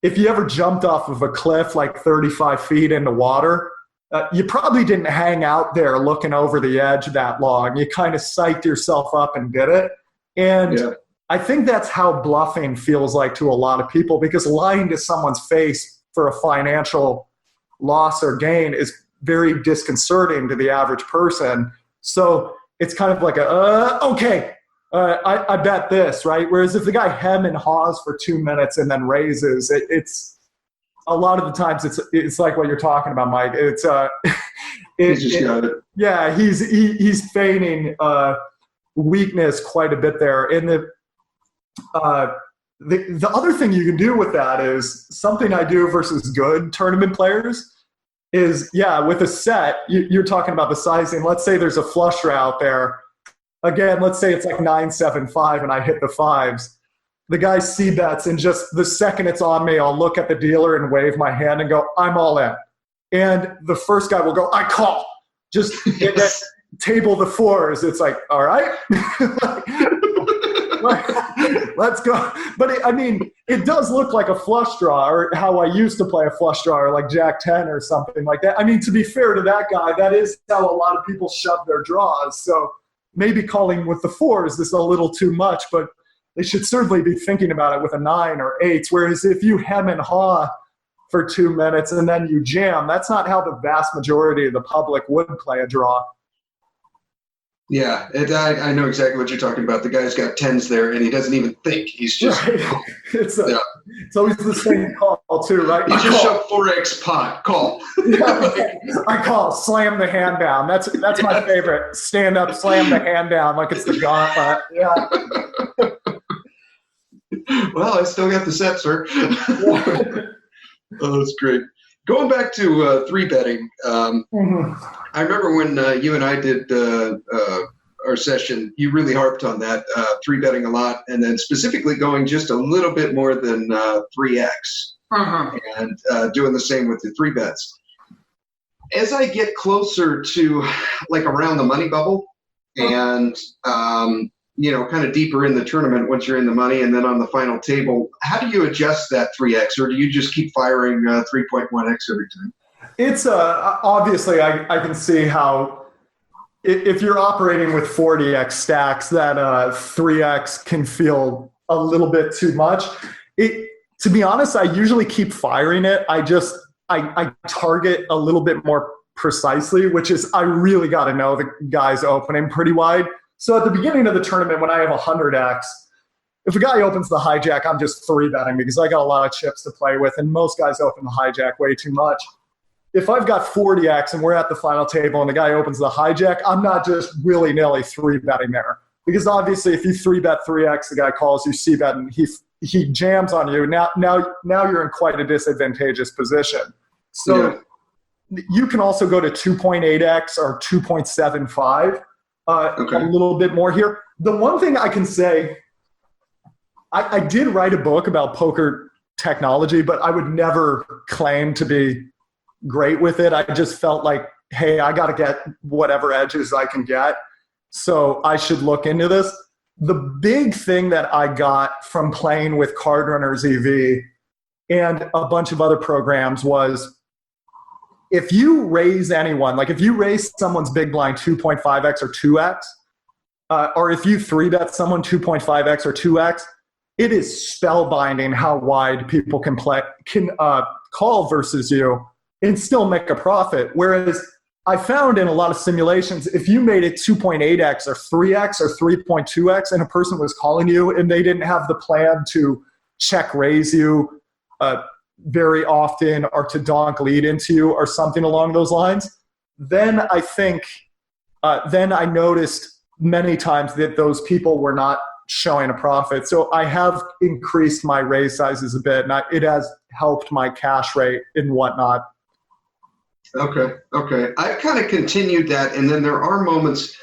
if you ever jumped off of a cliff like 35 feet into water, you probably didn't hang out there looking over the edge that long. You kind of psyched yourself up and did it. And yeah. I think that's how bluffing feels like to a lot of people, because lying to someone's face for a financial loss or gain is very disconcerting to the average person. So it's kind of like I bet this, right? Whereas if the guy hem and haws for 2 minutes and then raises, it's a lot of the times it's like what you're talking about, Mike. It's he's just got it. Yeah, he's feigning weakness quite a bit there. And the other thing you can do with that is something I do versus good tournament players is, yeah, with a set, you're talking about the sizing. Let's say there's a flush draw out there. Again, let's say it's like 9-7-5 and I hit the fives. The guy c-bets, and just the second it's on me, I'll look at the dealer and wave my hand and go, I'm all in. And the first guy will go, I call. Just table the fours. It's like, all right. Let's go. But it does look like a flush draw, or how I used to play a flush draw, or like Jack 10 or something like that. To be fair to that guy, that is how a lot of people shove their draws. So maybe calling with the fours is a little too much, but they should certainly be thinking about it with a 9 or 8. Whereas if you hem and haw for 2 minutes and then you jam, that's not how the vast majority of the public would play a draw. Yeah, I know exactly what you're talking about. The guy's got 10s there, and he doesn't even think. He's just right. It's always the same call too, right? He just shoved 4x pot. Call. Yeah, I call. Slam the hand down. That's my favorite. Stand up, slam the hand down like it's the gauntlet. Yeah. Well, I still got the set, sir. Oh, that's great. Going back to 3-betting, I remember when you and I did our session, you really harped on that, 3-betting a lot, and then specifically going just a little bit more than 3x, and doing the same with the 3-bets. As I get closer to like around the money bubble and kind of deeper in the tournament once you're in the money and then on the final table, how do you adjust that 3x, or do you just keep firing 3.1x every time? It's obviously I can see how if you're operating with 40x stacks, that 3x can feel a little bit too much. To be honest, I usually keep firing it. I target a little bit more precisely, which is I really got to know the guy's opening pretty wide. So at the beginning of the tournament, when I have 100x, if a guy opens the hijack, I'm just 3-betting because I got a lot of chips to play with, and most guys open the hijack way too much. If I've got 40x and we're at the final table and the guy opens the hijack, I'm not just willy-nilly 3-betting there. Because obviously if you 3-bet 3x, the guy calls you c-bet and he jams on you. Now you're in quite a disadvantageous position. So you can also go to 2.8x or 2.75. A little bit more here. The one thing I can say, I did write a book about poker technology, but I would never claim to be great with it. I just felt like, hey, I got to get whatever edges I can get, so I should look into this. The big thing that I got from playing with Card Runners EV and a bunch of other programs was, if you raise anyone, like if you raise someone's big blind 2.5x or 2x, or if you 3-bet someone 2.5x or 2x, it is spellbinding how wide people can call versus you and still make a profit. Whereas I found in a lot of simulations, if you made it 2.8x or 3x or 3.2x and a person was calling you and they didn't have the plan to check raise you very often, or to donk lead into you, or something along those lines, then I think, then I noticed many times that those people were not showing a profit. So I have increased my raise sizes a bit, and it has helped my cash rate and whatnot. Okay. I've kind of continued that, and then there are moments,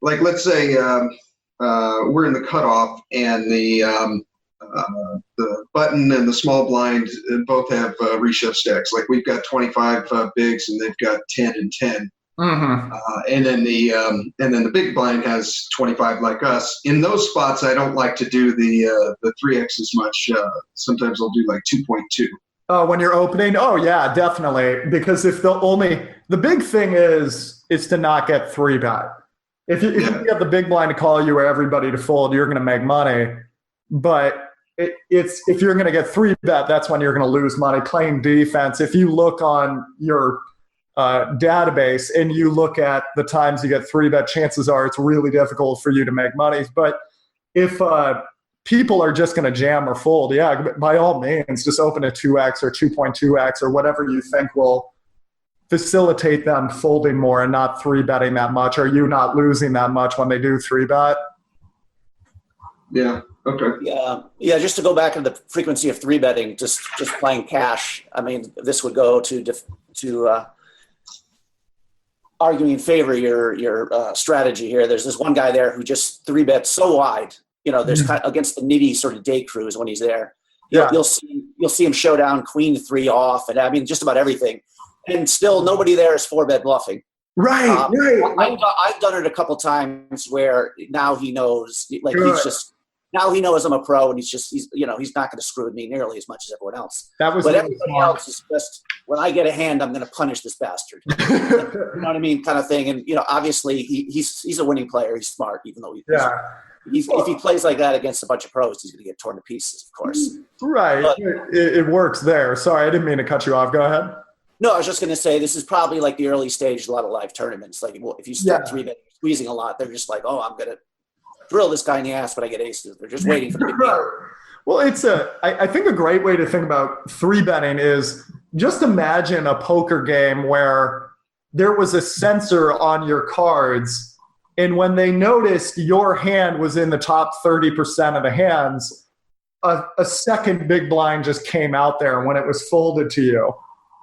like let's say we're in the cutoff, and the button and the small blind both have reshove stacks. Like we've got 25 bigs, and they've got 10 and 10. Mm-hmm. And then the big blind has 25 like us. In those spots, I don't like to do the 3x as much. Sometimes I'll do like 2.2. When you're opening, oh yeah, definitely. Because if the big thing is to not get 3-bet. If you have the big blind to call you or everybody to fold, you're going to make money. But if you're going to get 3-bet, that's when you're going to lose money playing defense. If you look on your database and you look at the times you get 3-bet, chances are it's really difficult for you to make money. But if people are just going to jam or fold, yeah, by all means, just open a 2x or 2.2x or whatever you think will facilitate them folding more and not 3-betting that much, or you not losing that much when they do 3-bet. Yeah. Okay. Yeah. Just to go back to the frequency of 3-betting, just playing cash. I mean, this would go to arguing in favor of your strategy here. There's this one guy there who just 3-bets so wide. There's kind of against the nitty sort of day cruise when he's there. You'll see him show down queen 3 off, and I mean just about everything, and still nobody there is 4-bet bluffing. Right. I've done it a couple times where now he knows, like now he knows I'm a pro, and he's not going to screw with me nearly as much as everyone else. But everybody else is just, when I get a hand, I'm going to punish this bastard. You know what I mean, kind of thing. And obviously he's a winning player. He's smart, even though if he plays like that against a bunch of pros, he's going to get torn to pieces, of course. Right. But it works there. Sorry, I didn't mean to cut you off. Go ahead. No, I was just going to say, this is probably like the early stage of a lot of live tournaments. Like if you start 3-betting, squeezing a lot, they're just like, oh, I'm going to drill this guy in the ass, but I get aces. They're just waiting for the big game. Well, I think a great way to think about 3-betting is just imagine a poker game where there was a sensor on your cards, and when they noticed your hand was in the top 30% of the hands, a second big blind just came out there when it was folded to you.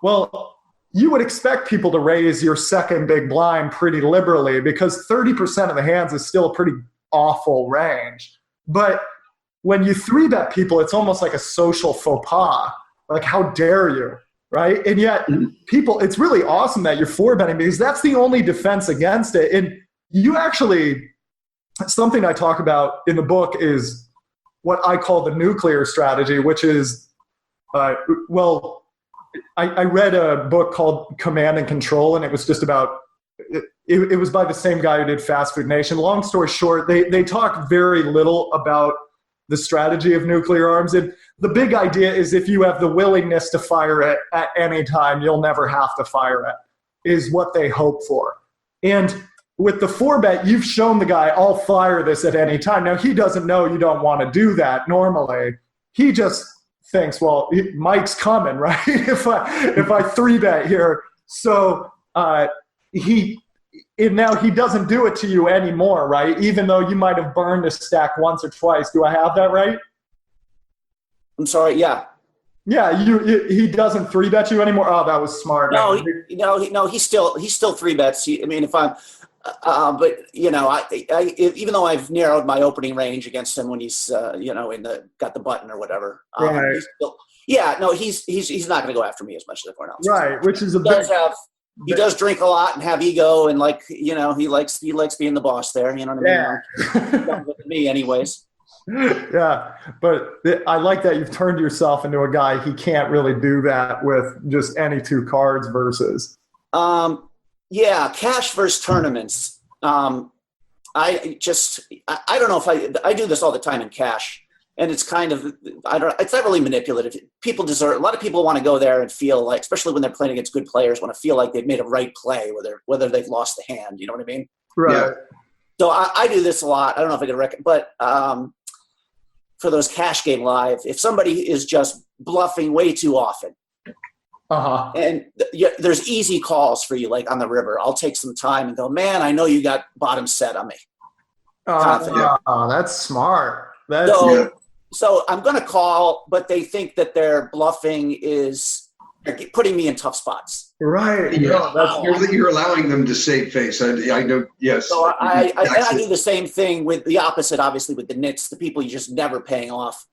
Well, you would expect people to raise your second big blind pretty liberally, because 30% of the hands is still a pretty awful range. But when you 3-bet people, it's almost like a social faux pas. Like, how dare you, right? And yet people, it's really awesome that you're 4-betting, because that's the only defense against it. And you actually, something I talk about in the book is what I call the nuclear strategy, which is, I read a book called Command and Control, and it was just about, it was by the same guy who did Fast Food Nation. Long story short, they talk very little about the strategy of nuclear arms. And the big idea is, if you have the willingness to fire it at any time, you'll never have to fire it, is what they hope for. And with the 4-bet, you've shown the guy, I'll fire this at any time. Now, he doesn't know you don't want to do that normally. He just thinks, well, Mike's coming, right? if I 3-bet here. So now he doesn't do it to you anymore, right? Even though you might have burned a stack once or twice. Do I have that right? I'm sorry. Yeah. Yeah. He doesn't 3-bet you anymore. Oh, that was smart. No, he still 3-bets. I mean, if I'm, but I even though I've narrowed my opening range against him when he's got the button or whatever, right. He's not going to go after me as much as everyone else. Right, which is he does drink a lot and have ego, and he likes being the boss there. You know what I mean? Yeah. With me, anyways. Yeah, but I like that you've turned yourself into a guy he can't really do that with just any 2 cards versus. Yeah, cash versus tournaments. I don't know if I do this all the time in cash, and it's kind of, it's not really manipulative. A lot of people want to go there and feel like, especially when they're playing against good players, want to feel like they've made a right play, whether they've lost the hand. You know what I mean? Right. Yeah. So I do this a lot. I don't know if I can but for those cash game live, if somebody is just bluffing way too often, and there's easy calls for you, like on the river, I'll take some time and go, man, I know you got bottom set on me. That's smart. So I'm going to call, but they think that their bluffing is putting me in tough spots. Right. Yeah. You're allowing them to save face. I know. Yes. So I do the same thing with the opposite, obviously, with the nits, the people you're just never paying off.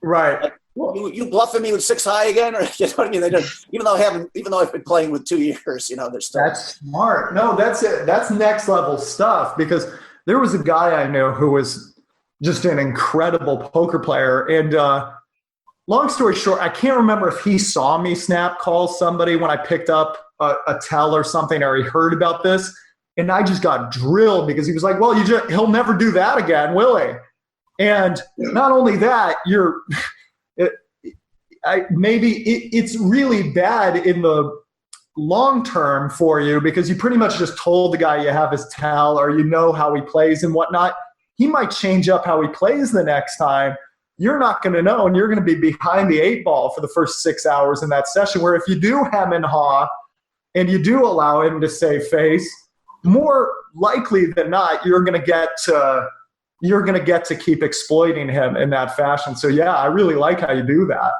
Right. Like, you bluffing me with 6 high again, or you know what I mean? They don't, even though I've been playing with 2 years, they're still. That's smart. No, that's it. That's next level stuff, because there was a guy I knew who was just an incredible poker player. And long story short, I can't remember if he saw me snap call somebody when I picked up a tell or something, or he heard about this. And I just got drilled because he was like, well, he'll never do that again, will he? And not only that, it's really bad in the long term for you, because you pretty much just told the guy you have his tell, or you know how he plays and whatnot. He might change up how he plays the next time. You're not going to know, and you're going to be behind the 8 ball for the first 6 hours in that session, where if you do hem and haw and you do allow him to save face, more likely than not, you're going to get to keep exploiting him in that fashion. So yeah, I really like how you do that.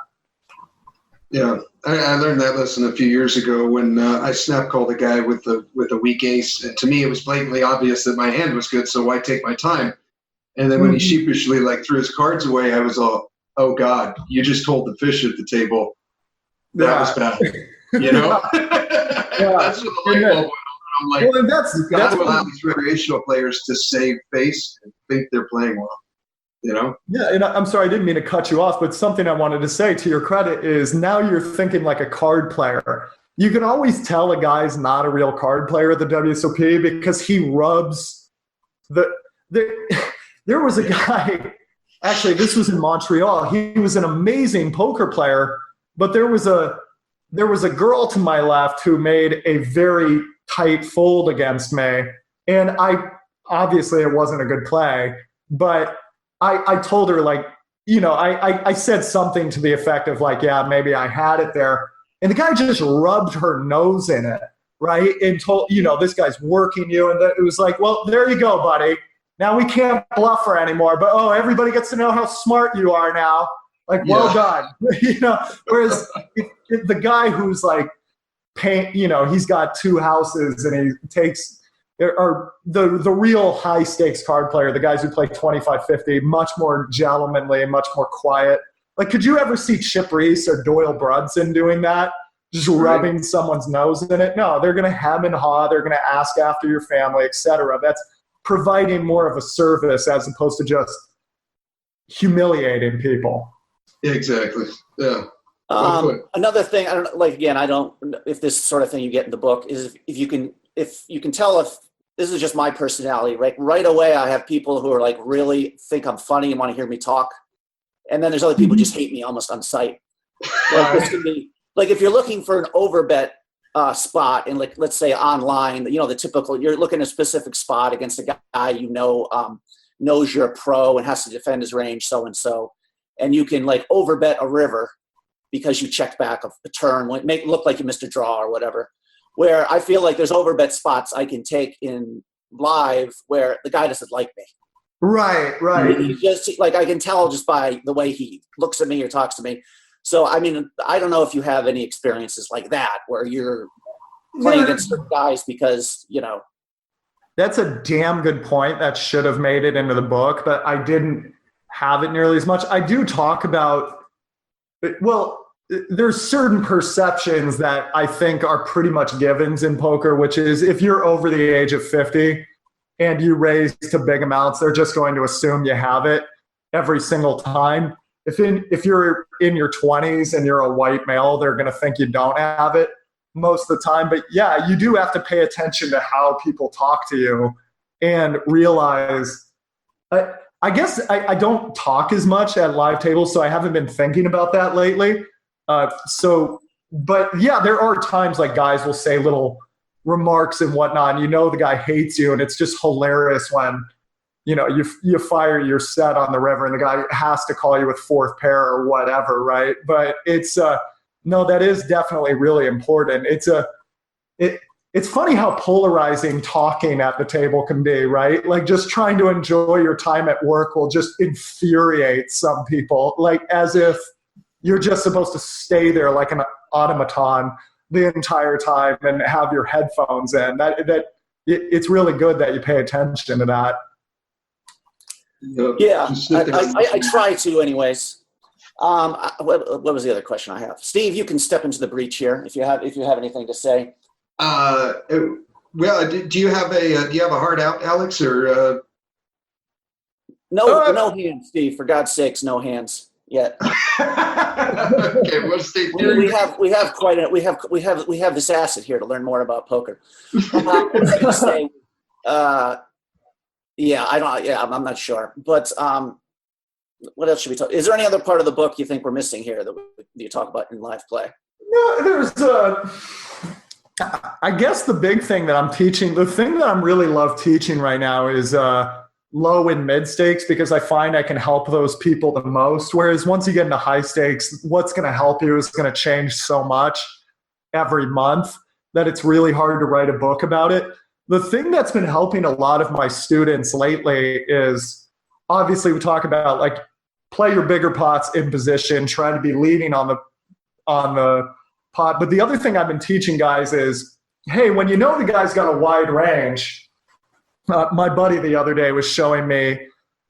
Yeah, I learned that lesson a few years ago when I snap called a guy with a weak ace. And to me, it was blatantly obvious that my hand was good, so why take my time? And then when he sheepishly threw his cards away, I was all, oh God, you just told the fish at the table. That was bad. That's what the light bulb went on. I'm like, you've got to allow these recreational players to save face and think they're playing well. Yeah, and I'm sorry, I didn't mean to cut you off, but something I wanted to say to your credit is, now you're thinking like a card player. You can always tell a guy's not a real card player at the WSOP because he rubs there was a guy, actually this was in Montreal, he was an amazing poker player, but there was a girl to my left who made a very tight fold against me, and obviously it wasn't a good play, but I told her, I said something to the effect of yeah, maybe I had it there. And the guy just rubbed her nose in it, right? And told, this guy's working you. And it was like, well, there you go, buddy. Now we can't bluff her anymore. But, everybody gets to know how smart you are now. Well done. Whereas if the guy who's he's got 2 houses and he takes – or the real high stakes card player, the guys who play 25-50, much more gentlemanly, much more quiet. Could you ever see Chip Reese or Doyle Brunson doing that? Just rubbing someone's nose in it? No, they're going to hem and haw. They're going to ask after your family, etc. That's providing more of a service as opposed to just humiliating people. Exactly. Yeah. Another thing, I don't know, if this sort of thing you get in the book is if you can tell if this is just my personality, right away I have people who are really think I'm funny and want to hear me talk. And then there's other people who just hate me almost on sight. This can be, if you're looking for an overbet spot and let's say online, the typical, you're looking at a specific spot against a guy knows you're a pro and has to defend his range, so-and-so. And you can overbet a river because you checked back a turn, make it look like you missed a draw or whatever. Where I feel like there's overbet spots I can take in live where the guy doesn't like me. Right. He just I can tell just by the way he looks at me or talks to me. So I don't know if you have any experiences like that where you're playing against certain guys because That's a damn good point. That should have made it into the book, but I didn't have it nearly as much. I do talk about, there's certain perceptions that I think are pretty much givens in poker, which is if you're over the age of 50 and you raise to big amounts, they're just going to assume you have it every single time. If you're in your 20s and you're a white male, they're going to think you don't have it most of the time. But yeah, you do have to pay attention to how people talk to you and realize, I guess I don't talk as much at live tables, so I haven't been thinking about that lately. But yeah, there are times guys will say little remarks and whatnot, and the guy hates you, and it's just hilarious when, you fire your set on the river and the guy has to call you with fourth pair or whatever, right? But it's no, that is definitely really important. It's funny how polarizing talking at the table can be, right? Like just trying to enjoy your time at work will just infuriate some people, like as if you're just supposed to stay there like an automaton the entire time and have your headphones in. It's really good that you pay attention to that. Yeah, I try to anyways. What was the other question I have? Steve, you can step into the breach here if you have anything to say. Well, do you have a heart out, Alex, or? No hands, Steve. For God's sakes, no hands yet. Okay, we'll stay tuned. We have this asset here to learn more about poker. I was gonna say, I'm not sure, but what else should we talk? Is there any other part of the book you think we're missing here that you talk about in live play? No, there's I guess the big thing that I'm teaching, the thing that I'm really love teaching right now is low and mid stakes, because I find I can help those people the most. Whereas once you get into high stakes, what's going to help you is going to change so much every month that it's really hard to write a book about it. The thing that's been helping a lot of my students lately is, obviously we talk about like play your bigger pots in position, try to be leading on the pot. But the other thing I've been teaching guys is, hey, when you know the guy's got a wide range, my buddy the other day was showing me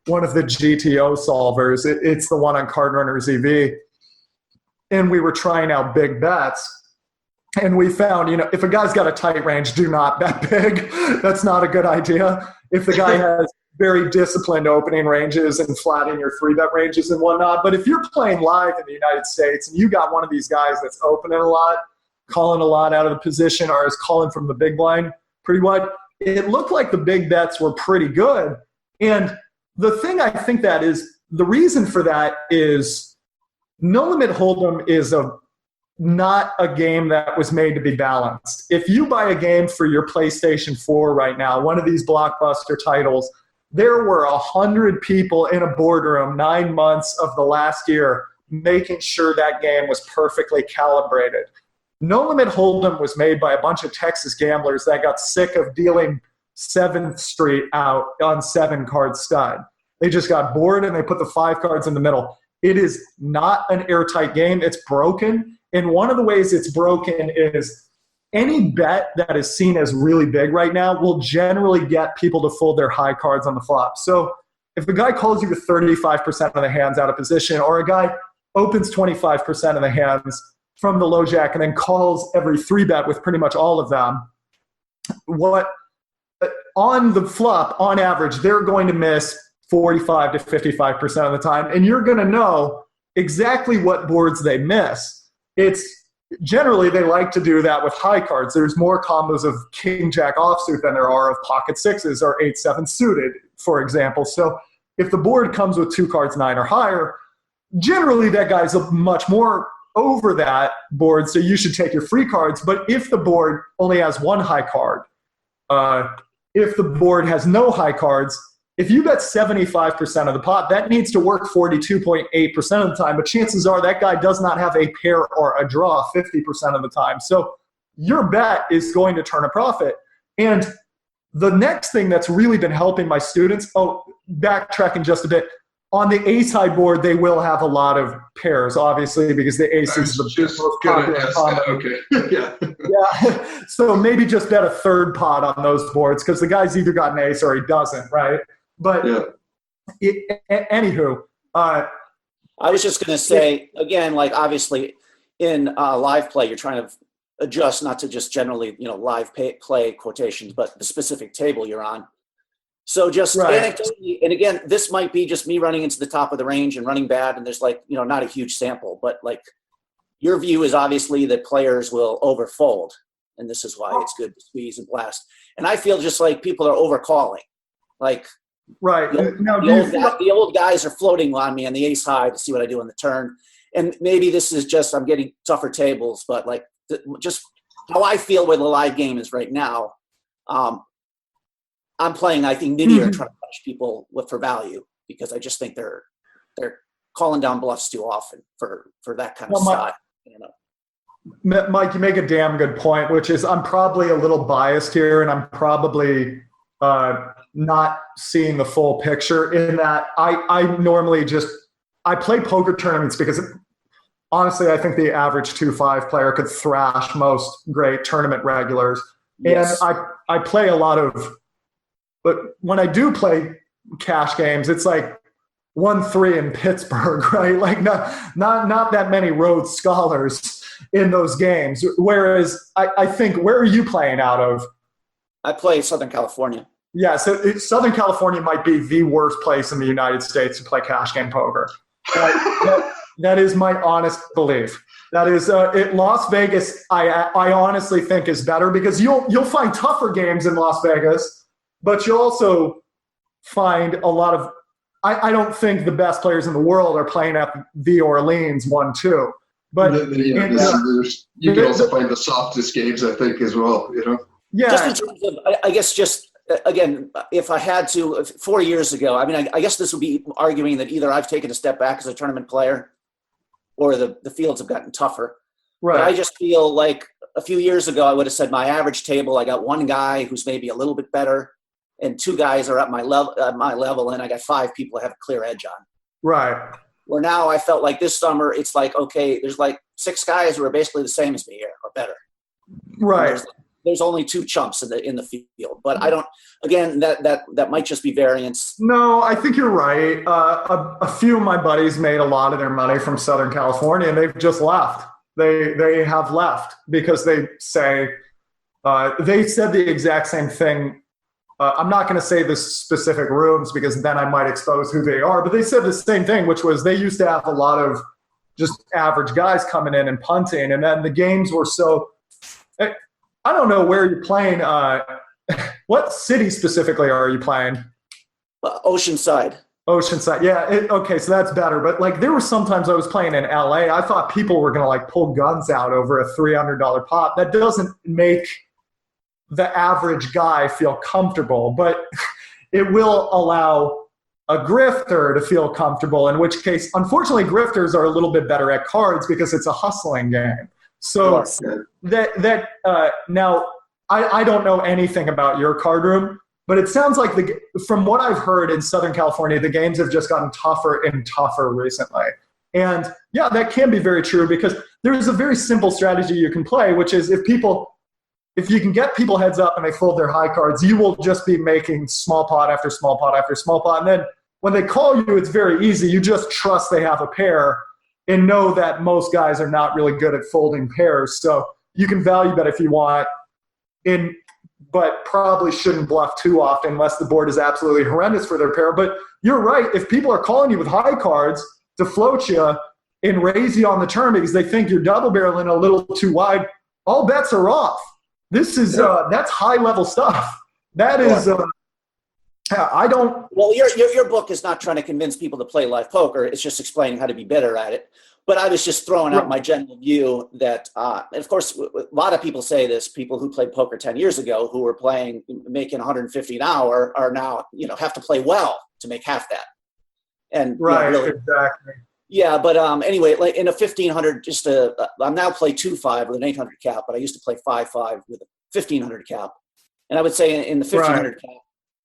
one of the GTO solvers. It's the one on Card Runners EV. And we were trying out big bets. And we found, if a guy's got a tight range, do not bet big. That's not a good idea. If the guy has very disciplined opening ranges and flatting your 3-bet ranges and whatnot. But if you're playing live in the United States and you got one of these guys that's opening a lot, calling a lot out of the position, or is calling from the big blind pretty wide, it looked like the big bets were pretty good. And the thing I think that is, the reason for that is No Limit Hold'em is not a game that was made to be balanced. If you buy a game for your PlayStation 4 right now, one of these blockbuster titles, there were 100 people in a boardroom 9 months of the last year making sure that game was perfectly calibrated. No Limit Hold'em was made by a bunch of Texas gamblers that got sick of dealing 7th Street out on 7-card stud. They just got bored and they put the 5 cards in the middle. It is not an airtight game. It's broken. And one of the ways it's broken is any bet that is seen as really big right now will generally get people to fold their high cards on the flop. So if a guy calls you with 35% of the hands out of position, or a guy opens 25% of the hands from the low jack and then calls every 3-bet with pretty much all of them, on the flop, on average, they're going to miss 45 to 55% of the time, and you're going to know exactly what boards they miss. It's generally they like to do that with high cards. There's more combos of king jack offsuit than there are of pocket 6s or 8-7 suited, for example. So if the board comes with 2 cards 9 or higher, generally that guy's much more over that board, so you should take your free cards. But if the board only has 1 high card, if the board has no high cards, if you bet 75% of the pot, that needs to work 42.8% of the time, but chances are that guy does not have a pair or a draw 50% of the time. So your bet is going to turn a profit. And the next thing that's really been helping my students, backtracking just a bit, on the ace high board, they will have a lot of pairs, obviously, because the ace is the most popular combo. Okay. Yeah. Yeah. So maybe just bet a 3rd pot on those boards, because the guy's either got an ace or he doesn't, right? But anywho. I was just going to say, again, like obviously in live play, you're trying to adjust not to just generally, live play quotations, but the specific table you're on. So just anecdotally, and again, this might be just me running into the top of the range and running bad, and there's not a huge sample, but like your view is obviously that players will overfold, and this is why it's good to squeeze and blast. And I feel just like people are overcalling. Like the old guys are floating on me on the ace high to see what I do on the turn. And maybe this is just I'm getting tougher tables, but like just how I feel where the live game is right now. I'm playing, I think Nitty are trying to punish people for value, because I just think they're calling down bluffs too often for that kind of style. I don't know. Mike, you make a damn good point, which is I'm probably a little biased here, and I'm probably not seeing the full picture in that I normally I play poker tournaments because honestly, I think the average 2-5 player could thrash most great tournament regulars. Yes. And I play a lot of, but when I do play cash games, it's like 1-3 in Pittsburgh, right? Like not that many Rhodes Scholars in those games. Whereas I think, where are you playing out of? I play Southern California. Yeah, so Southern California might be the worst place in the United States to play cash game poker. That is my honest belief. That is Las Vegas. I honestly think is better, because you'll find tougher games in Las Vegas, but you'll also find a lot of. I don't think the best players in the world are playing at the Orleans 1-2. But you can also find the softest games, I think, as well. Yeah. Just in terms of, I guess, just again, if I had to, 4 years ago, I mean, I guess this would be arguing that either I've taken a step back as a tournament player, or the fields have gotten tougher. Right. But I just feel like a few years ago, I would have said my average table, I got one guy who's maybe a little bit better, and two guys are at my level, and I got 5 people I have a clear edge on. Right. Where now I felt like this summer, it's like, okay, there's like 6 guys who are basically the same as me here, or better. Right. There's only 2 chumps in the field, but I don't. Again, that might just be variance. No, I think you're right. A few of my buddies made a lot of their money from Southern California, and they've just left. They have left because they say they said the exact same thing. I'm not going to say the specific rooms because then I might expose who they are, but they said the same thing, which was they used to have a lot of just average guys coming in and punting, and then the games were so. I don't know where you're playing. What city specifically are you playing? Oceanside. Oceanside. Yeah. Okay. So that's better. But like there were sometimes I was playing in LA. I thought people were going to like pull guns out over a $300 pot. That doesn't make the average guy feel comfortable, but it will allow a grifter to feel comfortable, in which case, unfortunately, grifters are a little bit better at cards because it's a hustling game. So now I don't know anything about your card room, but it sounds like from what I've heard in Southern California, the games have just gotten tougher and tougher recently. And yeah, that can be very true because there's a very simple strategy you can play, which is if you can get people heads up and they fold their high cards, you will just be making small pot after small pot after small pot. And then when they call you, it's very easy. You just trust they have a pair and know that most guys are not really good at folding pairs. So you can value bet if you want, but probably shouldn't bluff too often unless the board is absolutely horrendous for their pair. But you're right. If people are calling you with high cards to float you and raise you on the turn because they think you're double barreling a little too wide, all bets are off. This is that's high level stuff. That is I don't. Well, your book is not trying to convince people to play live poker. It's just explaining how to be better at it. But I was just throwing out my general view that, and of course, a lot of people say this. People who played poker 10 years ago who were making $150 an hour are now, have to play well to make half that. And right, really, exactly. Yeah, but anyway, like in a 1500, I'm now play 2-5 with an 800 cap, but I used to play 5-5 with a 1500 cap. And I would say in the 1500 cap,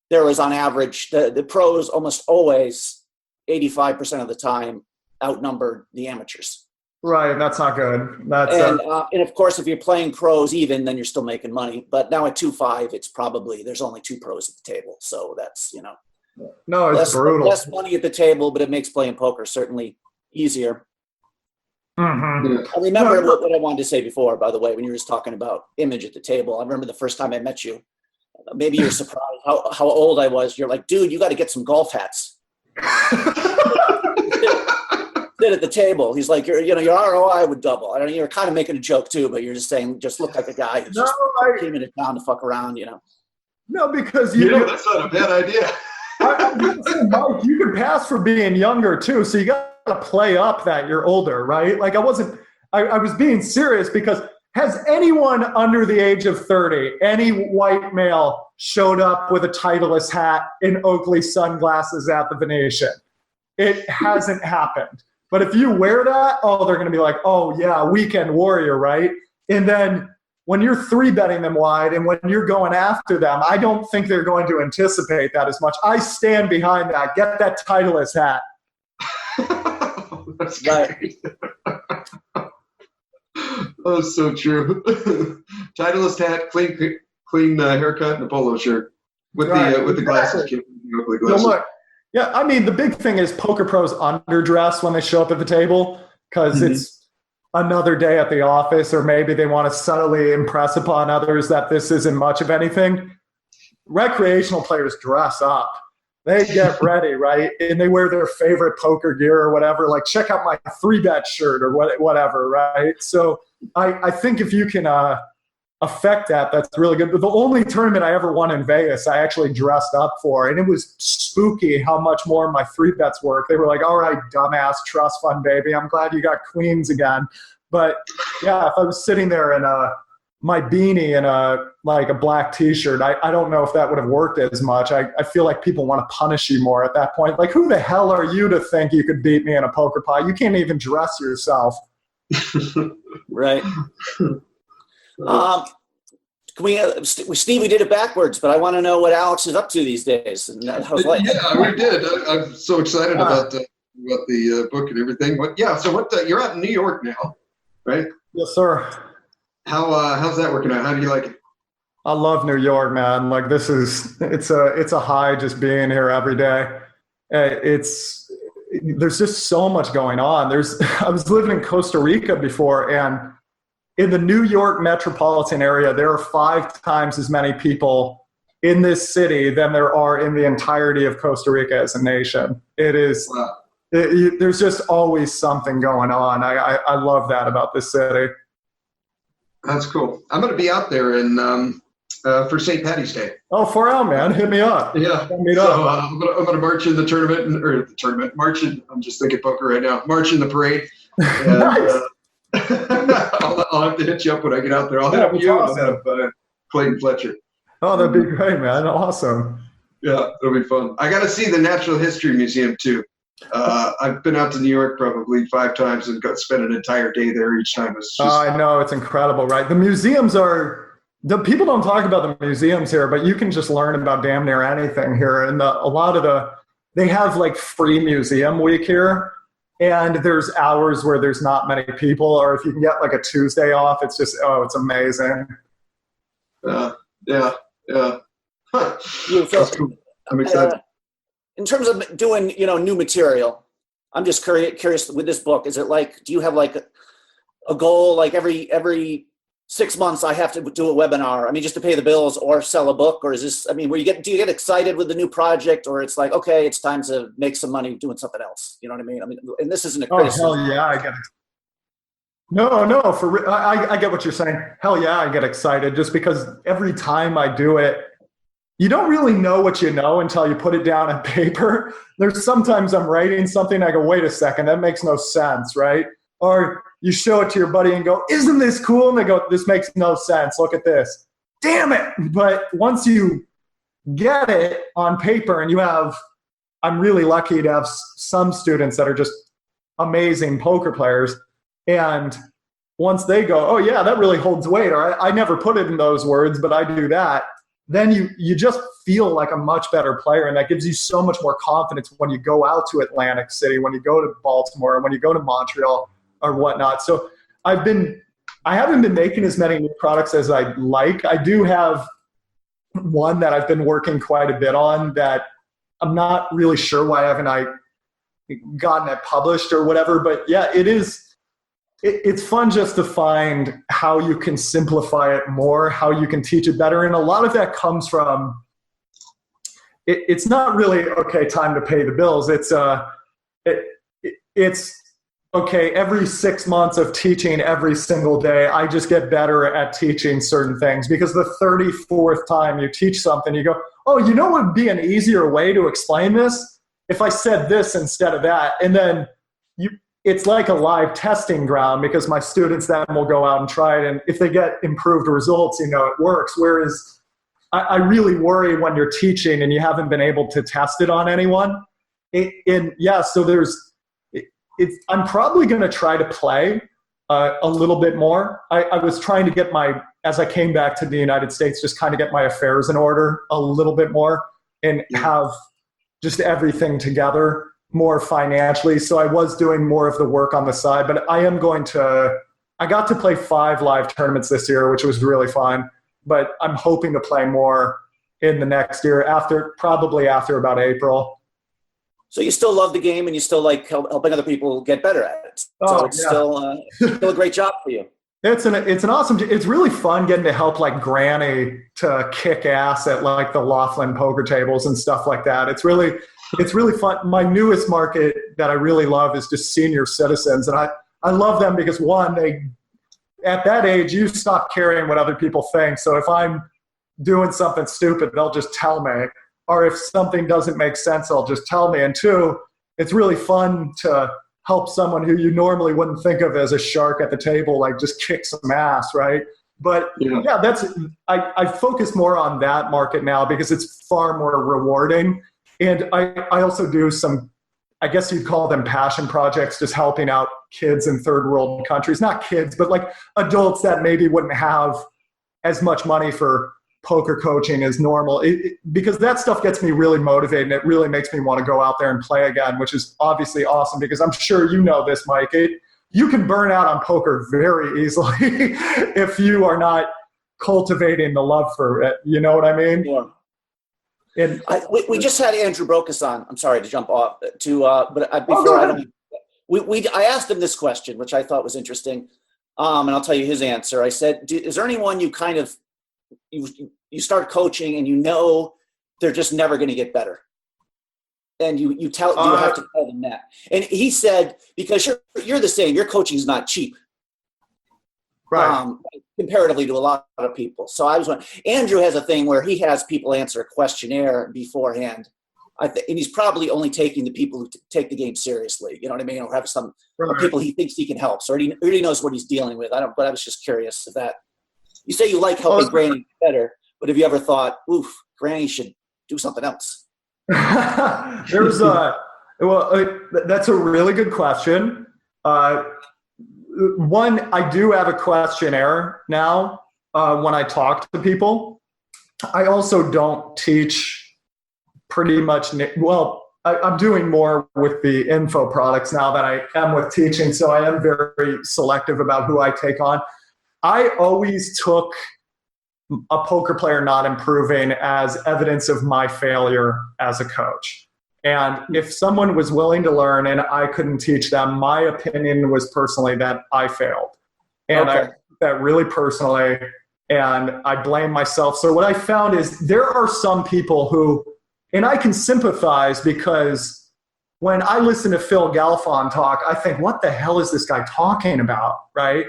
there was on average, the pros almost always 85% of the time outnumbered the amateurs. Right, that's not good. That's and of course, if you're playing pros even, then you're still making money. But now at 2-5, it's probably, there's only 2 pros at the table. So that's, no, it's brutal. Less money at the table, but it makes playing poker certainly easier. Mm-hmm. I remember what I wanted to say before, by the way, when you were just talking about image at the table. I remember the first time I met you. Maybe you're surprised how old I was. You're like, dude, you got to get some golf hats. Sit at the table. He's like, your ROI would double. I don't know, you're kind of making a joke too, but you're just saying, just look like a guy who's just came in town to fuck around, No, because that's not a bad idea. Mike, you can pass for being younger too, so you got to play up that you're older, right? Like I was being serious because has anyone under the age of 30, any white male, showed up with a Titleist hat and Oakley sunglasses at the Venetian? It hasn't happened. But if you wear that, oh, they're going to be like, oh, yeah, weekend warrior, right? And then when you're 3-betting them wide and when you're going after them, I don't think they're going to anticipate that as much. I stand behind that. Get that Titleist hat. That's great. Oh, so true. Titleist hat, clean haircut, and a polo shirt with the glasses. So look, yeah, I mean, the big thing is poker pros underdress when they show up at the table because it's another day at the office, or maybe they want to subtly impress upon others that this isn't much of anything. Recreational players dress up. They get ready, right? And they wear their favorite poker gear or whatever, like check out my 3-bet shirt or whatever, right? So I think if you can affect that, that's really good. But the only tournament I ever won in Vegas, I actually dressed up for, and it was spooky how much more my 3-bets worked. They were like, all right, dumbass, trust fund, baby. I'm glad you got queens again. But yeah, if I was sitting there in my beanie and a black T-shirt, I don't know if that would have worked as much. I feel like people want to punish you more at that point. Like, who the hell are you to think you could beat me in a poker pie? You can't even dress yourself. Right. Steve, we did it backwards, but I want to know what Alex is up to these days. And how's life? Yeah, we did. I'm so excited about the book and everything. So you're out in New York now, right? Yes, sir. How's that working out? How do you like it? I love New York, man. Like it's a high just being here every day. There's just so much going on. I was living in Costa Rica before, and in the New York metropolitan area, there are 5 times as many people in this city than there are in the entirety of Costa Rica as a nation. It is. Wow. There's just always something going on. I love that about this city. That's cool. I'm going to be out there for St. Patty's Day. Oh, far out, man. Hit me up. Yeah. Meet up. I'm going to march in the tournament, march in, I'm just thinking poker right now, march in the parade. And, nice. I'll have to hit you up when I get out there. I'll hit up you awesome. and I'll have Clayton Fletcher. Oh, that'd be great, man. Awesome. Yeah, it'll be fun. I got to see the Natural History Museum, too. I've been out to New York probably 5 times and spent an entire day there each time. It's just, I know, it's incredible, right? The museums people don't talk about the museums here, but you can just learn about damn near anything here. And they have like free museum week here, and there's hours where there's not many people, or if you can get like a Tuesday off, it's just, it's amazing. Yeah. Huh. That's cool. I'm excited. In terms of doing, new material, I'm just curious with this book. Is it like, do you have like a goal, like every 6 months I have to do a webinar? I mean, just to pay the bills or sell a book, or is this? I mean, do you get excited with the new project, or it's like, okay, it's time to make some money doing something else? You know what I mean? I mean, and this isn't a criticism. Oh hell yeah, I get it. No, I get what you're saying. Hell yeah, I get excited just because every time I do it, you don't really know what you know until you put it down on paper. There's sometimes I'm writing something, I go, wait a second, that makes no sense, right? Or you show it to your buddy and go, isn't this cool? And they go, this makes no sense. Look at this. Damn it. But once you get it on paper and I'm really lucky to have some students that are just amazing poker players. And once they go, oh yeah, that really holds weight, or I never put it in those words, but I do that. Then you just feel like a much better player, and that gives you so much more confidence when you go out to Atlantic City, when you go to Baltimore, when you go to Montreal or whatnot. So I haven't been making as many new products as I'd like. I do have one that I've been working quite a bit on that I'm not really sure why haven't I gotten it published or whatever, but yeah, it's fun just to find how you can simplify it more, how you can teach it better. And a lot of that comes from, it's not really, okay, time to pay the bills. It's okay, every 6 months of teaching every single day, I just get better at teaching certain things, because the 34th time you teach something, you go, oh, you know what would be an easier way to explain this? If I said this instead of that. And then it's like a live testing ground because my students then will go out and try it. And if they get improved results, it works. Whereas I really worry when you're teaching and you haven't been able to test it on anyone. So I'm probably going to try to play a little bit more. I was trying to get as I came back to the United States, just kind of get my affairs in order a little bit more and have just everything together more financially. So I was doing more of the work on the side, but I got to play 5 live tournaments this year, which was really fun, but I'm hoping to play more in the next year probably after about April. So you still love the game and you still like helping other people get better at it. So it's still a great job for you. It's really fun getting to help like Granny to kick ass at like the Laughlin poker tables and stuff like that. It's really fun. My newest market that I really love is just senior citizens. And I love them because at that age, you stop caring what other people think. So if I'm doing something stupid, they'll just tell me. Or if something doesn't make sense, they'll just tell me. And 2, it's really fun to help someone who you normally wouldn't think of as a shark at the table, like just kick some ass, right? But I focus more on that market now because it's far more rewarding. And I also do some, I guess you'd call them passion projects, just helping out kids in third world countries. Not kids, but like adults that maybe wouldn't have as much money for poker coaching as normal, because that stuff gets me really motivated and it really makes me want to go out there and play again, which is obviously awesome because I'm sure you know this, Mike. You can burn out on poker very easily if you are not cultivating the love for it. You know what I mean? Yeah. And we just had Andrew Brokus on. I'm sorry to jump off I asked him this question, which I thought was interesting, and I'll tell you his answer. I said, "Is there anyone you kind of you start coaching and they're just never going to get better, and you have to tell them that?" And he said, "Because you're the same. Your coaching is not cheap." Right. Comparatively to a lot of people. So I was wondering, Andrew has a thing where he has people answer a questionnaire beforehand. And he's probably only taking the people who take the game seriously, you know what I mean? Or have some people he thinks he can help. So he already knows what he's dealing with. But I was just curious if that, you say you like helping Granny get better, but have you ever thought, Granny should do something else? That's a really good question. One, I do have a questionnaire now when I talk to people. I also don't teach pretty much, I'm doing more with the info products now than I am with teaching, so I am very selective about who I take on. I always took a poker player not improving as evidence of my failure as a coach. And if someone was willing to learn and I couldn't teach them, my opinion was personally that I failed. And I took that really personally, and I blame myself. So what I found is there are some people who, and I can sympathize because when I listen to Phil Galfond talk, I think, what the hell is this guy talking about, right?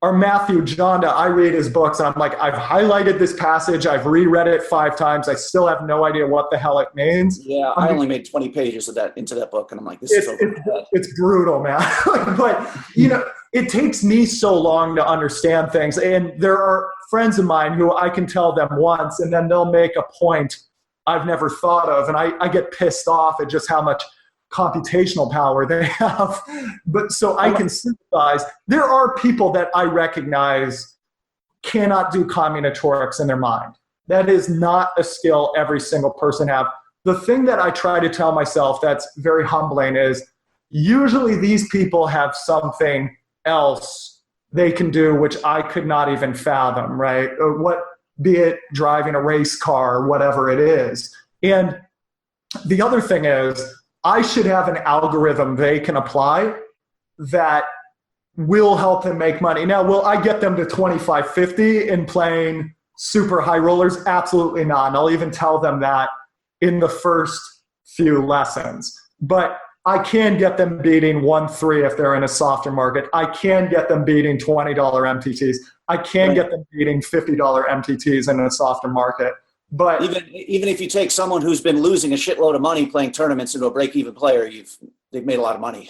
Or Matthew Jonda, I read his books and I'm like, I've highlighted this passage, I've reread it 5 times, I still have no idea what the hell it means. Yeah, I only made 20 pages of that into that book, and I'm like, this is so bad. It's brutal, man. But it takes me so long to understand things, and there are friends of mine who I can tell them once, and then they'll make a point I've never thought of, and I get pissed off at just how much computational power they have. But so I can sympathize. There are people that I recognize cannot do combinatorics in their mind. That is not a skill every single person have. The thing that I try to tell myself that's very humbling is usually these people have something else they can do which I could not even fathom, right? Or be it driving a race car or whatever it is. And the other thing is, I should have an algorithm they can apply that will help them make money. Now, will I get them to 25-50 in playing super high rollers? Absolutely not. And I'll even tell them that in the first few lessons. But I can get them beating 1-3 if they're in a softer market. I can get them beating $20 MTTs. I can get them beating $50 MTTs in a softer market. But even if you take someone who's been losing a shitload of money playing tournaments into a break-even player, they've made a lot of money.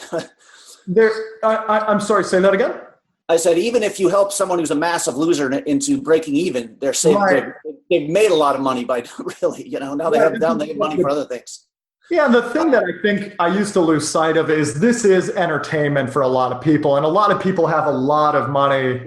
I'm sorry, say that again? I said, even if you help someone who's a massive loser into breaking even, they're saving. Right. They've made a lot of money by really, now they have money for other things. Yeah, the thing that I think I used to lose sight of is this is entertainment for a lot of people. And a lot of people have a lot of money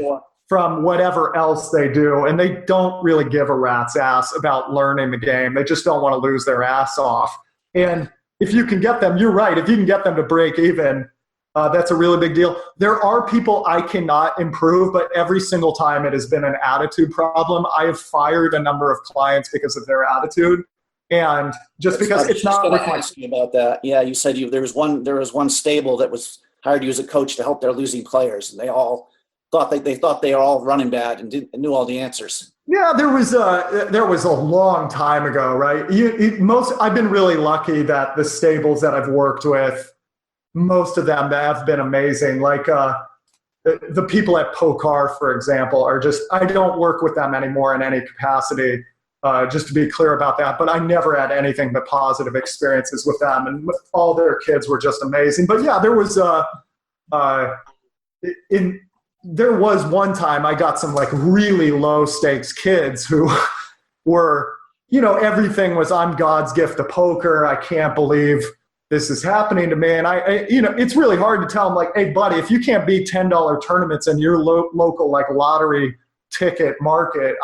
from whatever else they do. And they don't really give a rat's ass about learning the game. They just don't want to lose their ass off. And if you can get them, you're right, if you can get them to break even, that's a really big deal. There are people I cannot improve, but every single time it has been an attitude problem. I have fired a number of clients because of their attitude. And just because it's not. I was going to ask you about that. Yeah, you said there was one stable that was hired you as a coach to help their losing players, and they all thought they were all running bad and knew all the answers. Yeah, there was a long time ago, right? I've been really lucky that the stables that I've worked with, most of them have been amazing. Like the people at Pokar, for example, are just, I don't work with them anymore in any capacity. Just to be clear about that, but I never had anything but positive experiences with them, and all their kids were just amazing. But yeah, there was one time I got some like really low stakes kids who were, everything was, I'm God's gift to poker. I can't believe this is happening to me. And it's really hard to tell them, like, hey buddy, if you can't beat $10 tournaments in your local like lottery ticket market,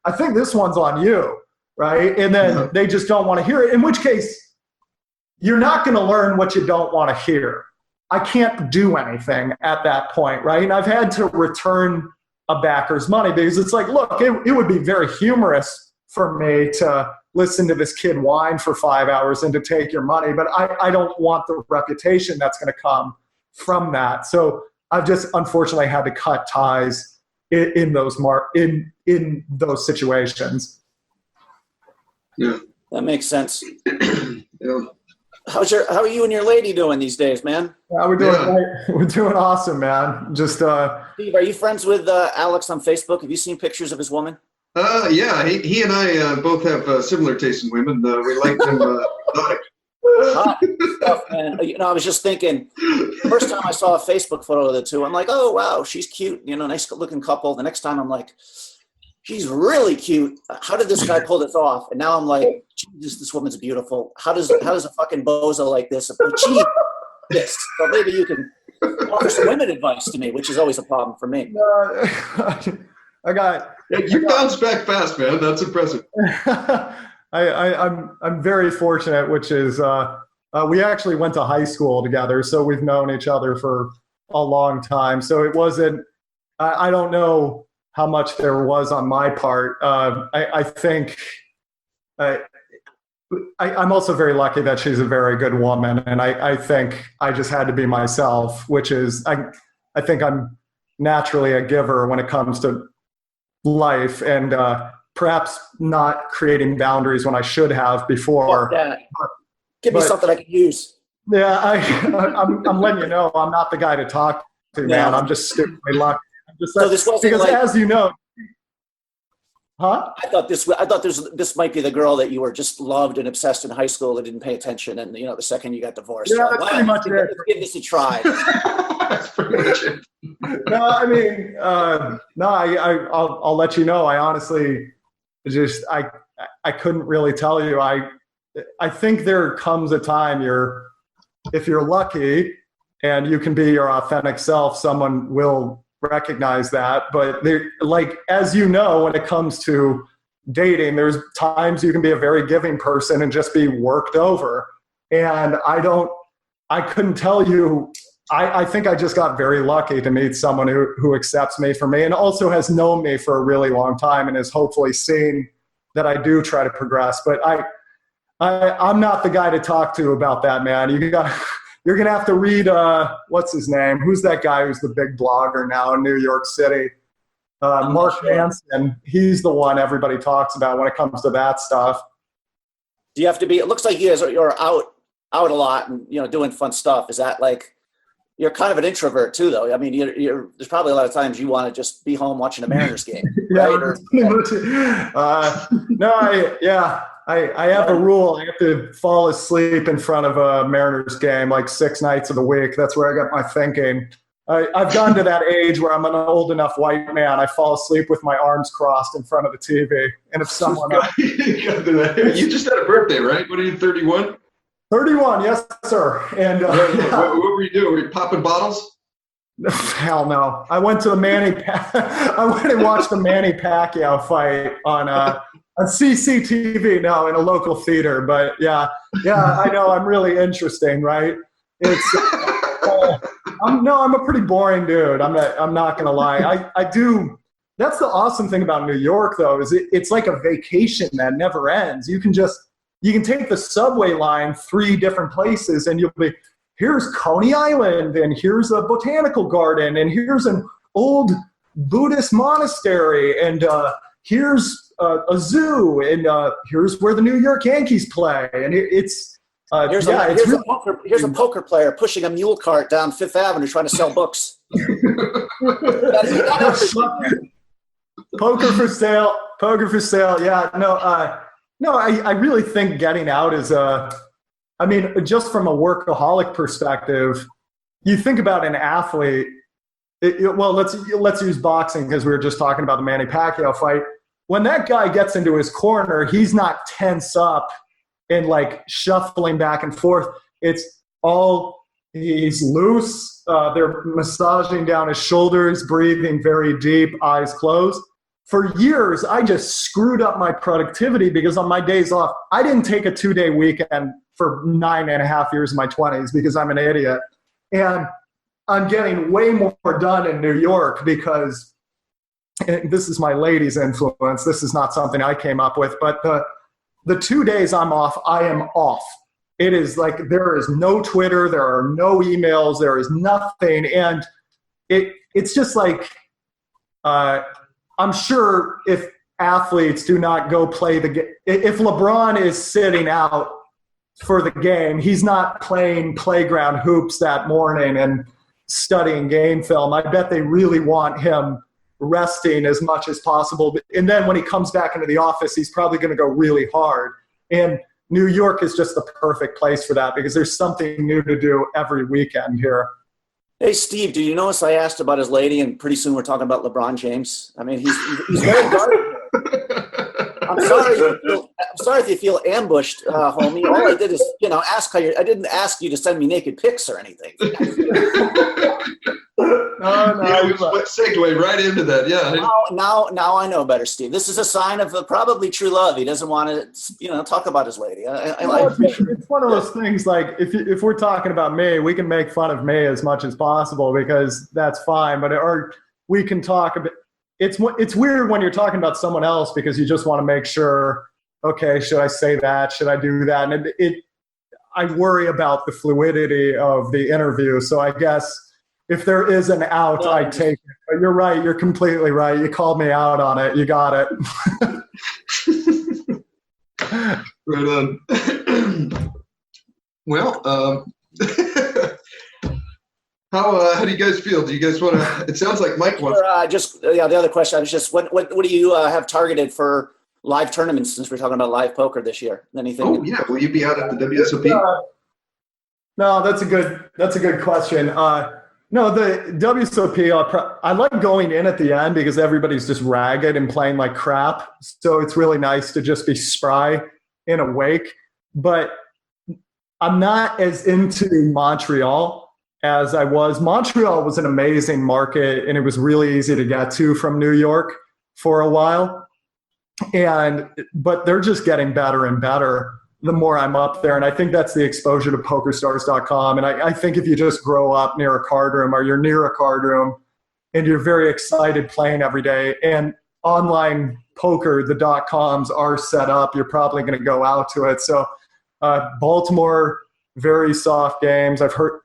I think this one's on you, right? And then they just don't want to hear it, in which case you're not going to learn what you don't want to hear. I can't do anything at that point, right? And I've had to return a backer's money because it's like, look, it would be very humorous for me to listen to this kid whine for 5 hours and to take your money, but I don't want the reputation that's going to come from that. So I've just unfortunately had to cut ties in those situations. Yeah, that makes sense. Yeah. How are you and your lady doing these days, man? Yeah, we're doing awesome, man. Just Steve, are you friends with Alex on Facebook? Have you seen pictures of his woman? Yeah, he and I both have similar taste in women. We like them exotic. Hot stuff, man. I was just thinking, first time I saw a Facebook photo of the two, I'm like, oh wow, she's cute. Nice looking couple. The next time I'm like, she's really cute. How did this guy pull this off? And now I'm like, Jesus, this woman's beautiful. How does a fucking bozo like this achieve this? So maybe you can offer some women advice to me, which is always a problem for me. You bounce back fast, man. That's impressive. I'm very fortunate, which is we actually went to high school together, so we've known each other for a long time. So it wasn't. I don't know how much there was on my part. I think I'm also very lucky that she's a very good woman, and I think I just had to be myself, which is I think I'm naturally a giver when it comes to life, and perhaps not creating boundaries when I should have before. Give me something I can use. Yeah, I'm letting you know I'm not the guy to talk to, man. I'm just stupidly lucky. So this wasn't because, like, as you know, huh? I thought this might be the girl that you were just loved and obsessed in high school and didn't pay attention, and the second you got divorced. Yeah, that's pretty much it. Let's give this a try. That's pretty much it. No, I mean, I'll let you know. I honestly just I couldn't really tell you. I think there comes a time if you're lucky and you can be your authentic self, someone will recognize that. But like, as you know, when it comes to dating, there's times you can be a very giving person and just be worked over. And I couldn't tell you. I think I just got very lucky to meet someone who accepts me for me and also has known me for a really long time and has hopefully seen that I do try to progress. But I'm not the guy to talk to about that, man. You're going to have to read, what's his name? Who's that guy who's the big blogger now in New York City? Mark Manson. He's the one everybody talks about when it comes to that stuff. Do you have to be, it looks like you're out a lot and, doing fun stuff. Is that like, you're kind of an introvert too, though. I mean, there's probably a lot of times you want to just be home watching a Mariners game, right? I have a rule. I have to fall asleep in front of a Mariners game like 6 nights of the week. That's where I got my thinking. I've gotten to that age where I'm an old enough white man. I fall asleep with my arms crossed in front of the TV. And if someone You just had a birthday, right? What are you, 31? 31, yes, sir. And what were you doing? Were you popping bottles? Hell no. I went to the I went and watched the Manny Pacquiao fight on CCTV, no, in a local theater. But yeah, I know I'm really interesting, right? It's I'm a pretty boring dude. I'm not gonna lie. I do. That's the awesome thing about New York, though, is it's like a vacation that never ends. You can take the subway line 3 different places, and you'll be, here's Coney Island, and here's a botanical garden, and here's an old Buddhist monastery, and here's a zoo, and here's where the New York Yankees play, and here's a poker player pushing a mule cart down Fifth Avenue trying to sell books. Poker for sale. Yeah, no, I really think getting out is just from a workaholic perspective, you think about an athlete. Well, let's use boxing because we were just talking about the Manny Pacquiao fight. When that guy gets into his corner, he's not tense up and like shuffling back and forth. He's loose. They're massaging down his shoulders, breathing very deep, eyes closed. For years, I just screwed up my productivity because on my days off, I didn't take a 2-day weekend for 9.5 years of my 20s because I'm an idiot. And I'm getting way more done in New York because this is my lady's influence. This is not something I came up with, but the 2 days I'm off, I am off. It is like there is no Twitter, there are no emails, there is nothing. And it's just like, I'm sure if athletes do not go play the game, if LeBron is sitting out for the game, he's not playing playground hoops that morning and studying game film. I bet they really want him resting as much as possible. And then when he comes back into the office, he's probably going to go really hard. And New York is just the perfect place for that because there's something new to do every weekend here. Hey, Steve, do you notice I asked about his lady, and pretty soon we're talking about LeBron James? I mean, he's very dark. I'm sorry if you feel ambushed, homie. All I did is, ask I didn't ask you to send me naked pics or anything. No. Segue right into that. Yeah. Now I know better, Steve. This is a sign of probably true love. He doesn't want to, talk about his lady. It's one of those things. Like if we're talking about me, we can make fun of me as much as possible because that's fine. Or we can talk a bit. It's weird when you're talking about someone else because you just want to make sure. Okay, should I say that? Should I do that? And I worry about the fluidity of the interview. So I guess if there is an out, I take it. But you're right. You're completely right. You called me out on it. You got it. Right on. Well, how do you guys feel? Do you guys want to? It sounds like Mike wants. The other question. I was just, what do you have targeted for live tournaments? Since we're talking about live poker this year, anything? Oh yeah, will you be out at the WSOP? No, that's a good question. No, the WSOP, I like going in at the end because everybody's just ragged and playing like crap. So it's really nice to just be spry and awake. But I'm not as into Montreal as I was. Montreal was an amazing market and it was really easy to get to from New York for a while. But they're just getting better and better the more I'm up there. And I think that's the exposure to PokerStars.com. And I think if you just grow up near a card room or you're near a card room and you're very excited playing every day and online poker, the .coms are set up, you're probably going to go out to it. So Baltimore, very soft games. I've heard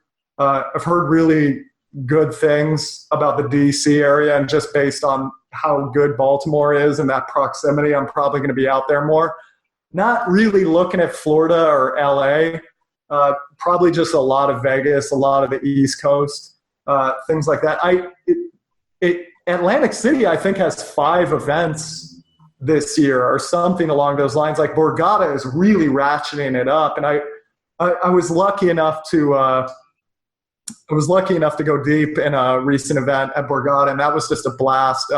really good things about the DC area, and just based on how good Baltimore is and that proximity, I'm probably going to be out there more. Not really looking at Florida or LA, probably just a lot of Vegas, a lot of the East Coast, things like that. Atlantic City, I think, has 5 events this year or something along those lines. Like Borgata is really ratcheting it up. And I was lucky enough to go deep in a recent event at Borgata, and that was just a blast.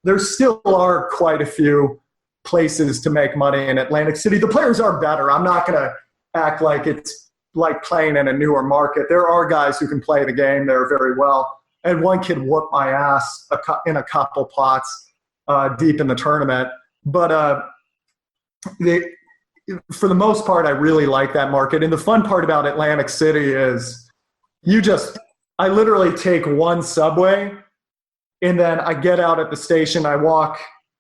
There still are quite a few places to make money in Atlantic City. The players are better. I'm not going to act like it's like playing in a newer market. There are guys who can play the game there very well. And one kid whooped my ass in a couple pots deep in the tournament. But for the most part, I really like that market. And the fun part about Atlantic City is I literally take one subway, and then I get out at the station. I walk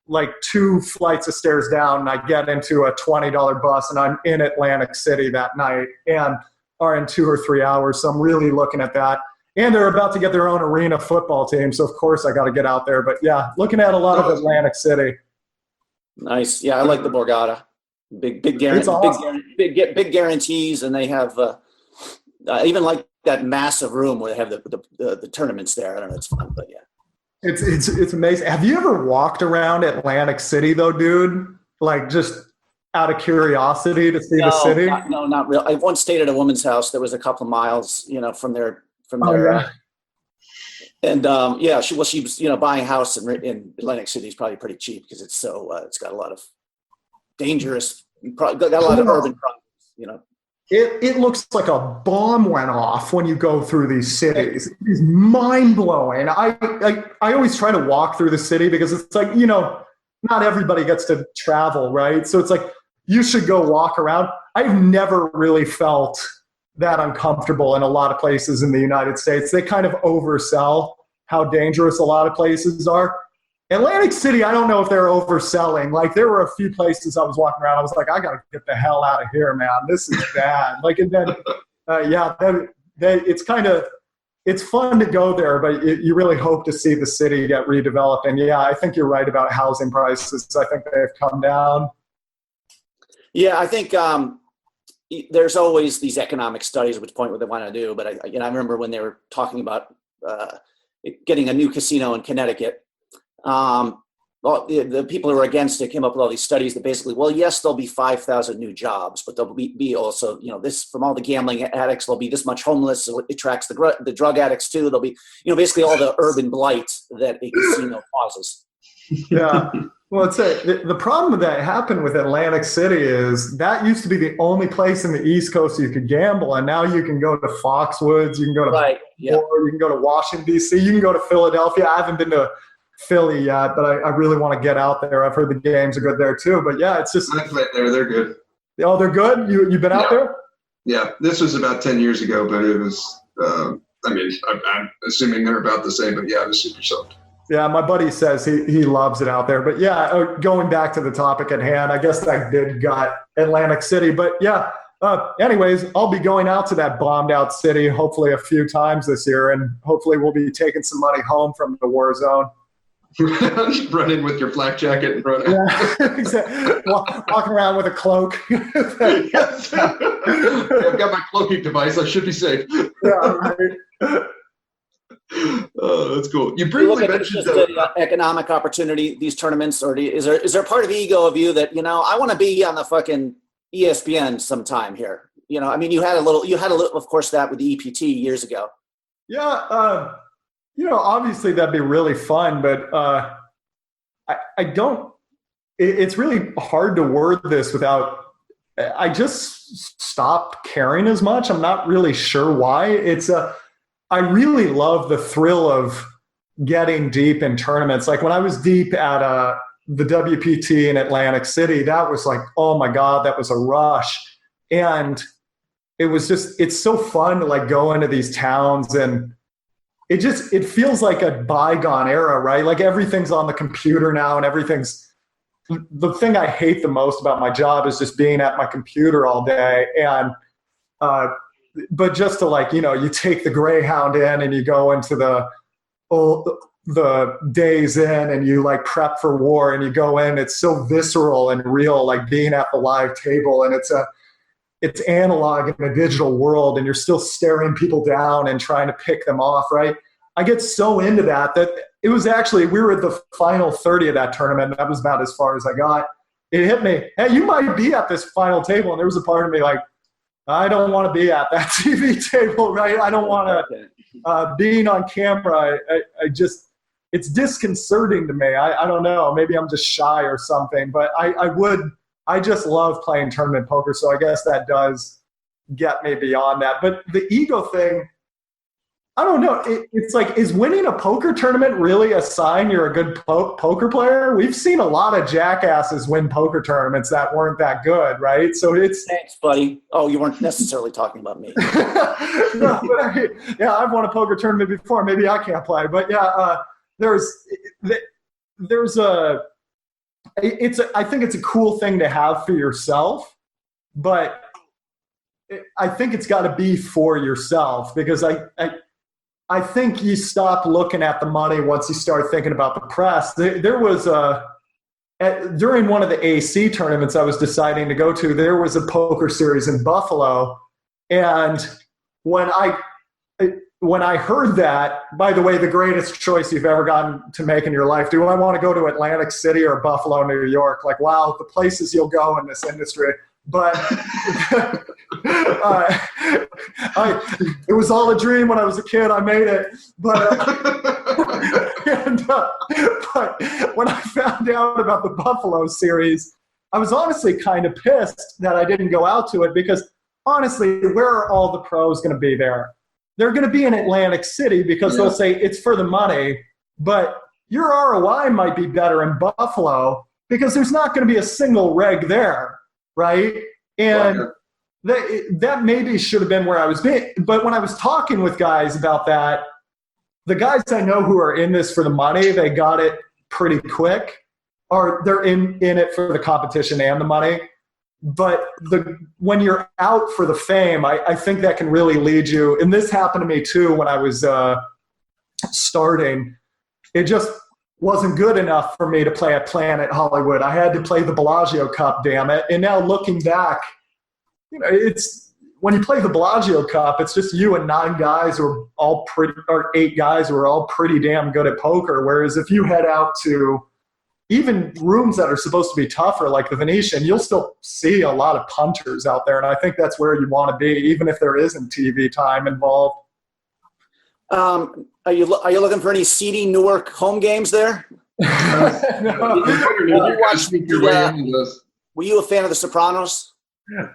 like 2 flights of stairs down, and I get into a $20 bus, and I'm in Atlantic City that night, and are in 2 or 3 hours. So I'm really looking at that. And they're about to get their own arena football team, so of course I got to get out there. But yeah, looking at a lot of Atlantic City. Nice. Yeah, I like the Borgata. Big guarantees. Awesome. Big guarantees, and they have I even like that massive room where they have the tournaments there. I don't know, it's fun, but yeah. It's amazing. Have you ever walked around Atlantic City though, dude? Like just out of curiosity to see the city? No, not real. I once stayed at a woman's house that was a couple of miles, from their. Yeah. And she was buying a house in Atlantic City is probably pretty cheap because it's so it's got a lot of dangerous, got a lot of urban problems. It looks like a bomb went off when you go through these cities. It's mind blowing. I always try to walk through the city because it's like, not everybody gets to travel, right? So it's like, you should go walk around. I've never really felt that uncomfortable in a lot of places in the United States. They kind of oversell how dangerous a lot of places are. Atlantic City, I don't know if they're overselling. Like, there were a few places I was walking around, I was like, I got to get the hell out of here, man. This is bad. Like, and then, it's fun to go there, but you really hope to see the city get redeveloped. And yeah, I think you're right about housing prices. I think they've come down. Yeah, I think there's always these economic studies which point what they want to do. But I remember when they were talking about getting a new casino in Connecticut. The people who were against it came up with all these studies that basically, well, yes, there'll be 5,000 new jobs, but there'll be also, this from all the gambling addicts, there'll be this much homeless, so it attracts the drug addicts too. There'll be, basically all the urban blight that a casino causes. Yeah. Well, the problem that happened with Atlantic City is that used to be the only place in the East Coast you could gamble, and now you can go to Foxwoods, you can go to you can go to Washington, D.C., you can go to Philadelphia. I haven't been to Philly yet, but I really want to get out there. I've heard the games are good there too. But yeah, it's just I played there. They're good. Oh, they're good. You've been out there? Yeah, this was about 10 years ago, but it was. I'm assuming they're about the same, but yeah, it was super soft. Yeah, my buddy says he loves it out there. But yeah, going back to the topic at hand, I guess that did gut Atlantic City. But yeah, anyways, I'll be going out to that bombed out city hopefully a few times this year, and hopefully we'll be taking some money home from the war zone. Run in with your flak jacket and run out. Yeah, exactly. Walking around with a cloak. Yes. I've got my cloaking device. I should be safe. Yeah, right. Oh, that's cool. You briefly mentioned the economic opportunity, these tournaments, or is there part of ego of you that I want to be on the fucking ESPN sometime here? You had a little, of course, that with the EPT years ago. Yeah. Obviously that'd be really fun, but I don't. It's really hard to word this without. I just stopped caring as much. I'm not really sure why. I really love the thrill of getting deep in tournaments. Like when I was deep at the WPT in Atlantic City, that was like, oh my God, that was a rush. And it's so fun to like go into these towns, and it feels like a bygone era, right? Like everything's on the computer now, and the thing I hate the most about my job is just being at my computer all day. And, but just to you take the Greyhound in and you go into the Days Inn and you like prep for war and you go in, it's so visceral and real, like being at the live table, and it's analog in a digital world, and you're still staring people down and trying to pick them off, right? I get so into that it was actually, we were at the final 30 of that tournament. That was about as far as I got. It hit me, hey, you might be at this final table. And there was a part of me like, I don't want to be at that TV table, right? I don't want to, being on camera, I just, it's disconcerting to me. I don't know. Maybe I'm just shy or something, but I just love playing tournament poker. So I guess that does get me beyond that. But the ego thing, I don't know. It's like, is winning a poker tournament really a sign you're a good poker player? We've seen a lot of jackasses win poker tournaments that weren't that good, right? So it's... Thanks, buddy. Oh, you weren't necessarily talking about me. No, but yeah, I've won a poker tournament before. Maybe I can't play. But yeah, I think it's a cool thing to have for yourself, but I think it's got to be for yourself, because I think you stop looking at the money once you start thinking about the press. There was during one of the AC tournaments I was deciding to go to, there was a poker series in Buffalo. And when I heard that, by the way, the greatest choice you've ever gotten to make in your life, do I want to go to Atlantic City or Buffalo, New York? Like, wow, the places you'll go in this industry. But it was all a dream when I was a kid. I made it. But when I found out about the Buffalo series, I was honestly kind of pissed that I didn't go out to it, because honestly, where are all the pros going to be there? They're going to be in Atlantic City because they'll say it's for the money, but your ROI might be better in Buffalo because there's not going to be a single reg there, right? And that maybe should have been where I was being. But when I was talking with guys about that, the guys I know who are in this for the money, they got it pretty quick, or they're in it for the competition and the money. But when you're out for the fame, I think that can really lead you. And this happened to me too when I was starting. It just wasn't good enough for me to play at Planet Hollywood. I had to play the Bellagio Cup, damn it. And now looking back, it's when you play the Bellagio Cup, it's just you and 9 guys who are all pretty, or 8 guys who are all pretty damn good at poker. Whereas if you head out to even rooms that are supposed to be tougher, like the Venetian, you'll still see a lot of punters out there. And I think that's where you want to be, even if there isn't TV time involved. Are you looking for any seedy Newark home games there? No. Were you a fan of The Sopranos?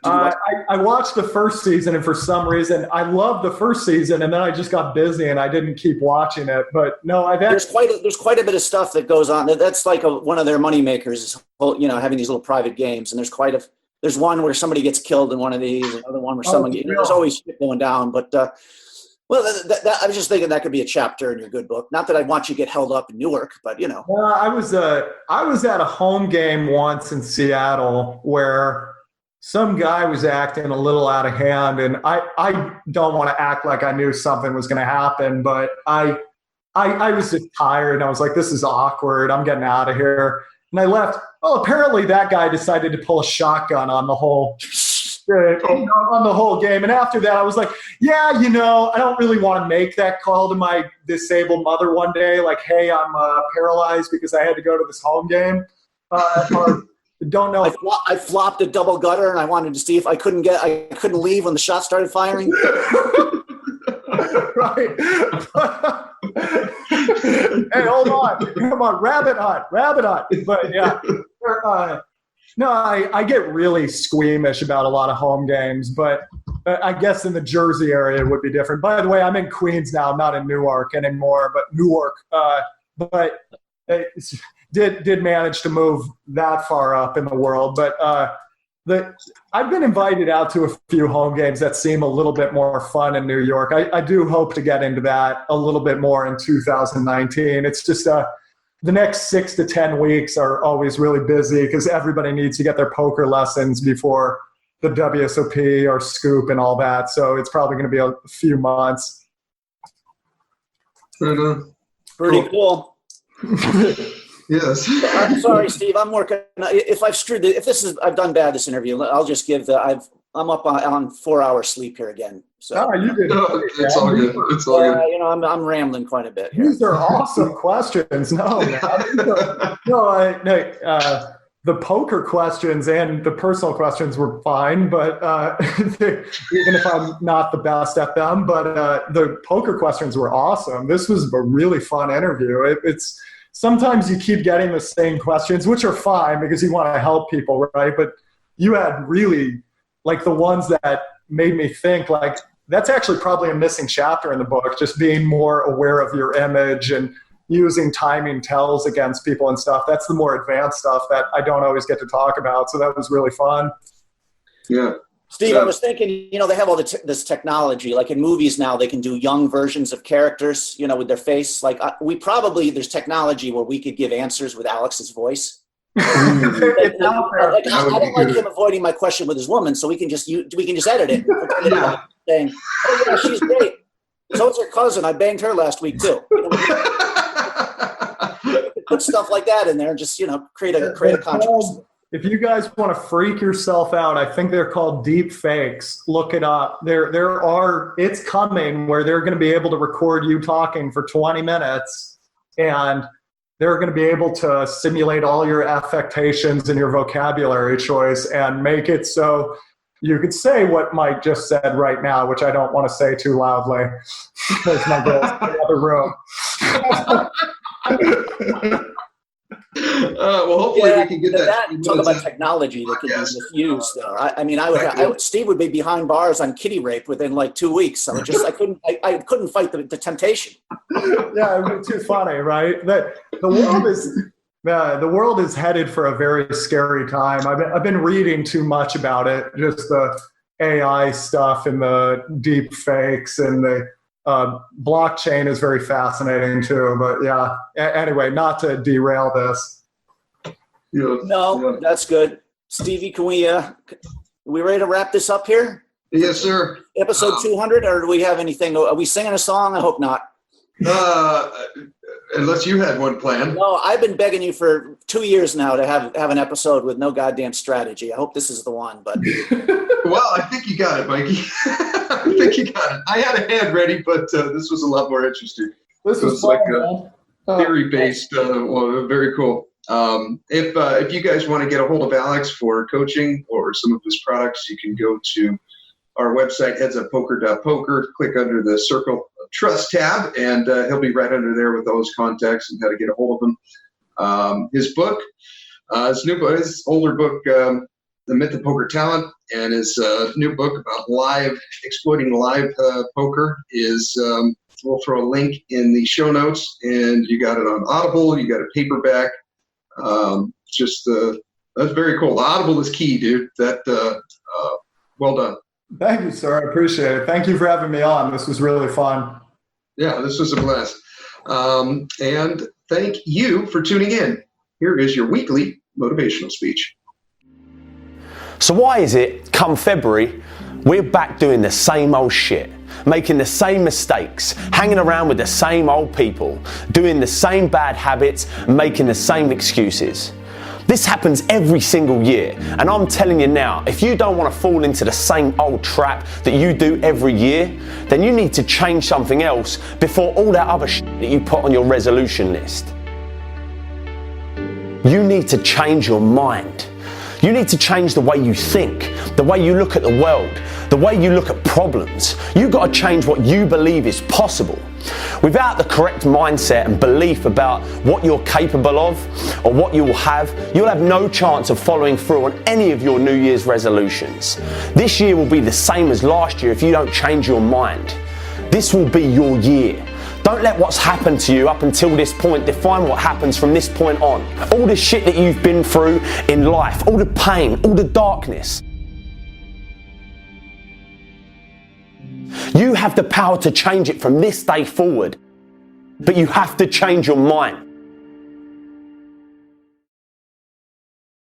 I watched the first season, and for some reason, I loved the first season, and then I just got busy and I didn't keep watching it. But no, there's quite a bit of stuff that goes on. That's like one of their money makers, having these little private games. And there's one where somebody gets killed in one of these, another one where there's always shit going down. But well, I was just thinking that could be a chapter in your good book. Not that I want you to get held up in Newark, but I was at a home game once in Seattle where some guy was acting a little out of hand, and I don't want to act like I knew something was going to happen, but I was just tired, and I was like, this is awkward. I'm getting out of here. And I left. Oh, apparently that guy decided to pull a shotgun on the whole game. And after that, I was like, yeah, I don't really want to make that call to my disabled mother one day, like, hey, I'm paralyzed because I had to go to this home game. Don't know. I flopped a double gutter, and I wanted to see if I couldn't leave when the shot started firing. Right. Hey, hold on. Come on, rabbit hunt. But yeah. No, I get really squeamish about a lot of home games, but I guess in the Jersey area it would be different. By the way, I'm in Queens now. I'm not in Newark anymore, but Newark. But did manage to move that far up in the world. But I've been invited out to a few home games that seem a little bit more fun in New York. I do hope to get into that a little bit more in 2019. It's just the next 6 to 10 weeks are always really busy because everybody needs to get their poker lessons before the WSOP or Scoop and all that. So it's probably going to be a few months. Pretty cool. Yes. I'm sorry, Steve. I'm working. If I've done bad this interview, I'll just give I'm up on 4 hours sleep here again. So You did. No, it's all good. It's all good. you know, I'm rambling quite a bit here. These are awesome questions. No, man. The poker questions and the personal questions were fine, but even if I'm not the best at them, but the poker questions were awesome. This was a really fun interview. It's sometimes you keep getting the same questions, which are fine because you want to help people, right? But you had really, like, the ones that made me think, like, that's actually probably a missing chapter in the book, just being more aware of your image and using timing tells against people and stuff. That's the more advanced stuff that I don't always get to talk about. So that was really fun. Yeah. Steve, I was thinking, you know, they have all this technology, like in movies now, they can do young versions of characters, you know, with their face. Like there's technology where we could give answers with Alex's voice. It's out there. Like, I don't like him avoiding my question with his woman, so we can just edit it. Yeah. Saying, oh yeah, she's great. So is her cousin. I banged her last week too. You know, put stuff like that in there and just, you know, create a controversy. If you guys want to freak yourself out, I think they're called deep fakes. Look it up. It's coming where they're going to be able to record you talking for 20 minutes and they're going to be able to simulate all your affectations and your vocabulary choice and make it so you could say what Mike just said right now, which I don't want to say too loudly because my girl's in the other room. Well, hopefully we can get that. Talk about technology that can be misused. I mean, Steve would be behind bars on kitty rape within like 2 weeks. So I couldn't fight the temptation. Yeah, it would be too funny, right? The world is headed for a very scary time. I've been reading too much about it, just the AI stuff and the deep fakes and the blockchain is very fascinating too. But yeah, anyway, not to derail this. No, that's good. Stevie, can we ready to wrap this up here? Yes, sir. Episode 200, or do we have anything? Are we singing a song? I hope not. Unless you had one planned. No, I've been begging you for 2 years now to have an episode with no goddamn strategy. I hope this is the one, but. Well, I think you got it, Mikey. I think you got it. I had a hand ready, but this was a lot more interesting. This was like a theory-based, very cool. If you guys want to get a hold of Alex for coaching or some of his products, you can go to our website, headsuppoker.poker, click under the Circle of Trust tab, and he'll be right under there with all his contacts and how to get a hold of him. His book, his older book, The Myth of Poker Talent, and his new book about exploiting live poker is, we'll throw a link in the show notes, and you got it on Audible, you got a paperback. That's very cool. Audible is key, dude. Well done. Thank you, sir. I appreciate it. Thank you for having me on. This was really fun. Yeah, this was a blast. And thank you for tuning in. Here is your weekly motivational speech. So why is it, come February, we're back doing the same old shit, making the same mistakes, hanging around with the same old people, doing the same bad habits, making the same excuses? This happens every single year, and I'm telling you now, if you don't want to fall into the same old trap that you do every year, then you need to change something else before all that other shit that you put on your resolution list. You need to change your mind. You need to change the way you think, the way you look at the world, the way you look at problems. You've got to change what you believe is possible. Without the correct mindset and belief about what you're capable of or what you will have, you'll have no chance of following through on any of your New Year's resolutions. This year will be the same as last year if you don't change your mind. This will be your year. Don't let what's happened to you up until this point define what happens from this point on. All the shit that you've been through in life, all the pain, all the darkness. You have the power to change it from this day forward, but you have to change your mind.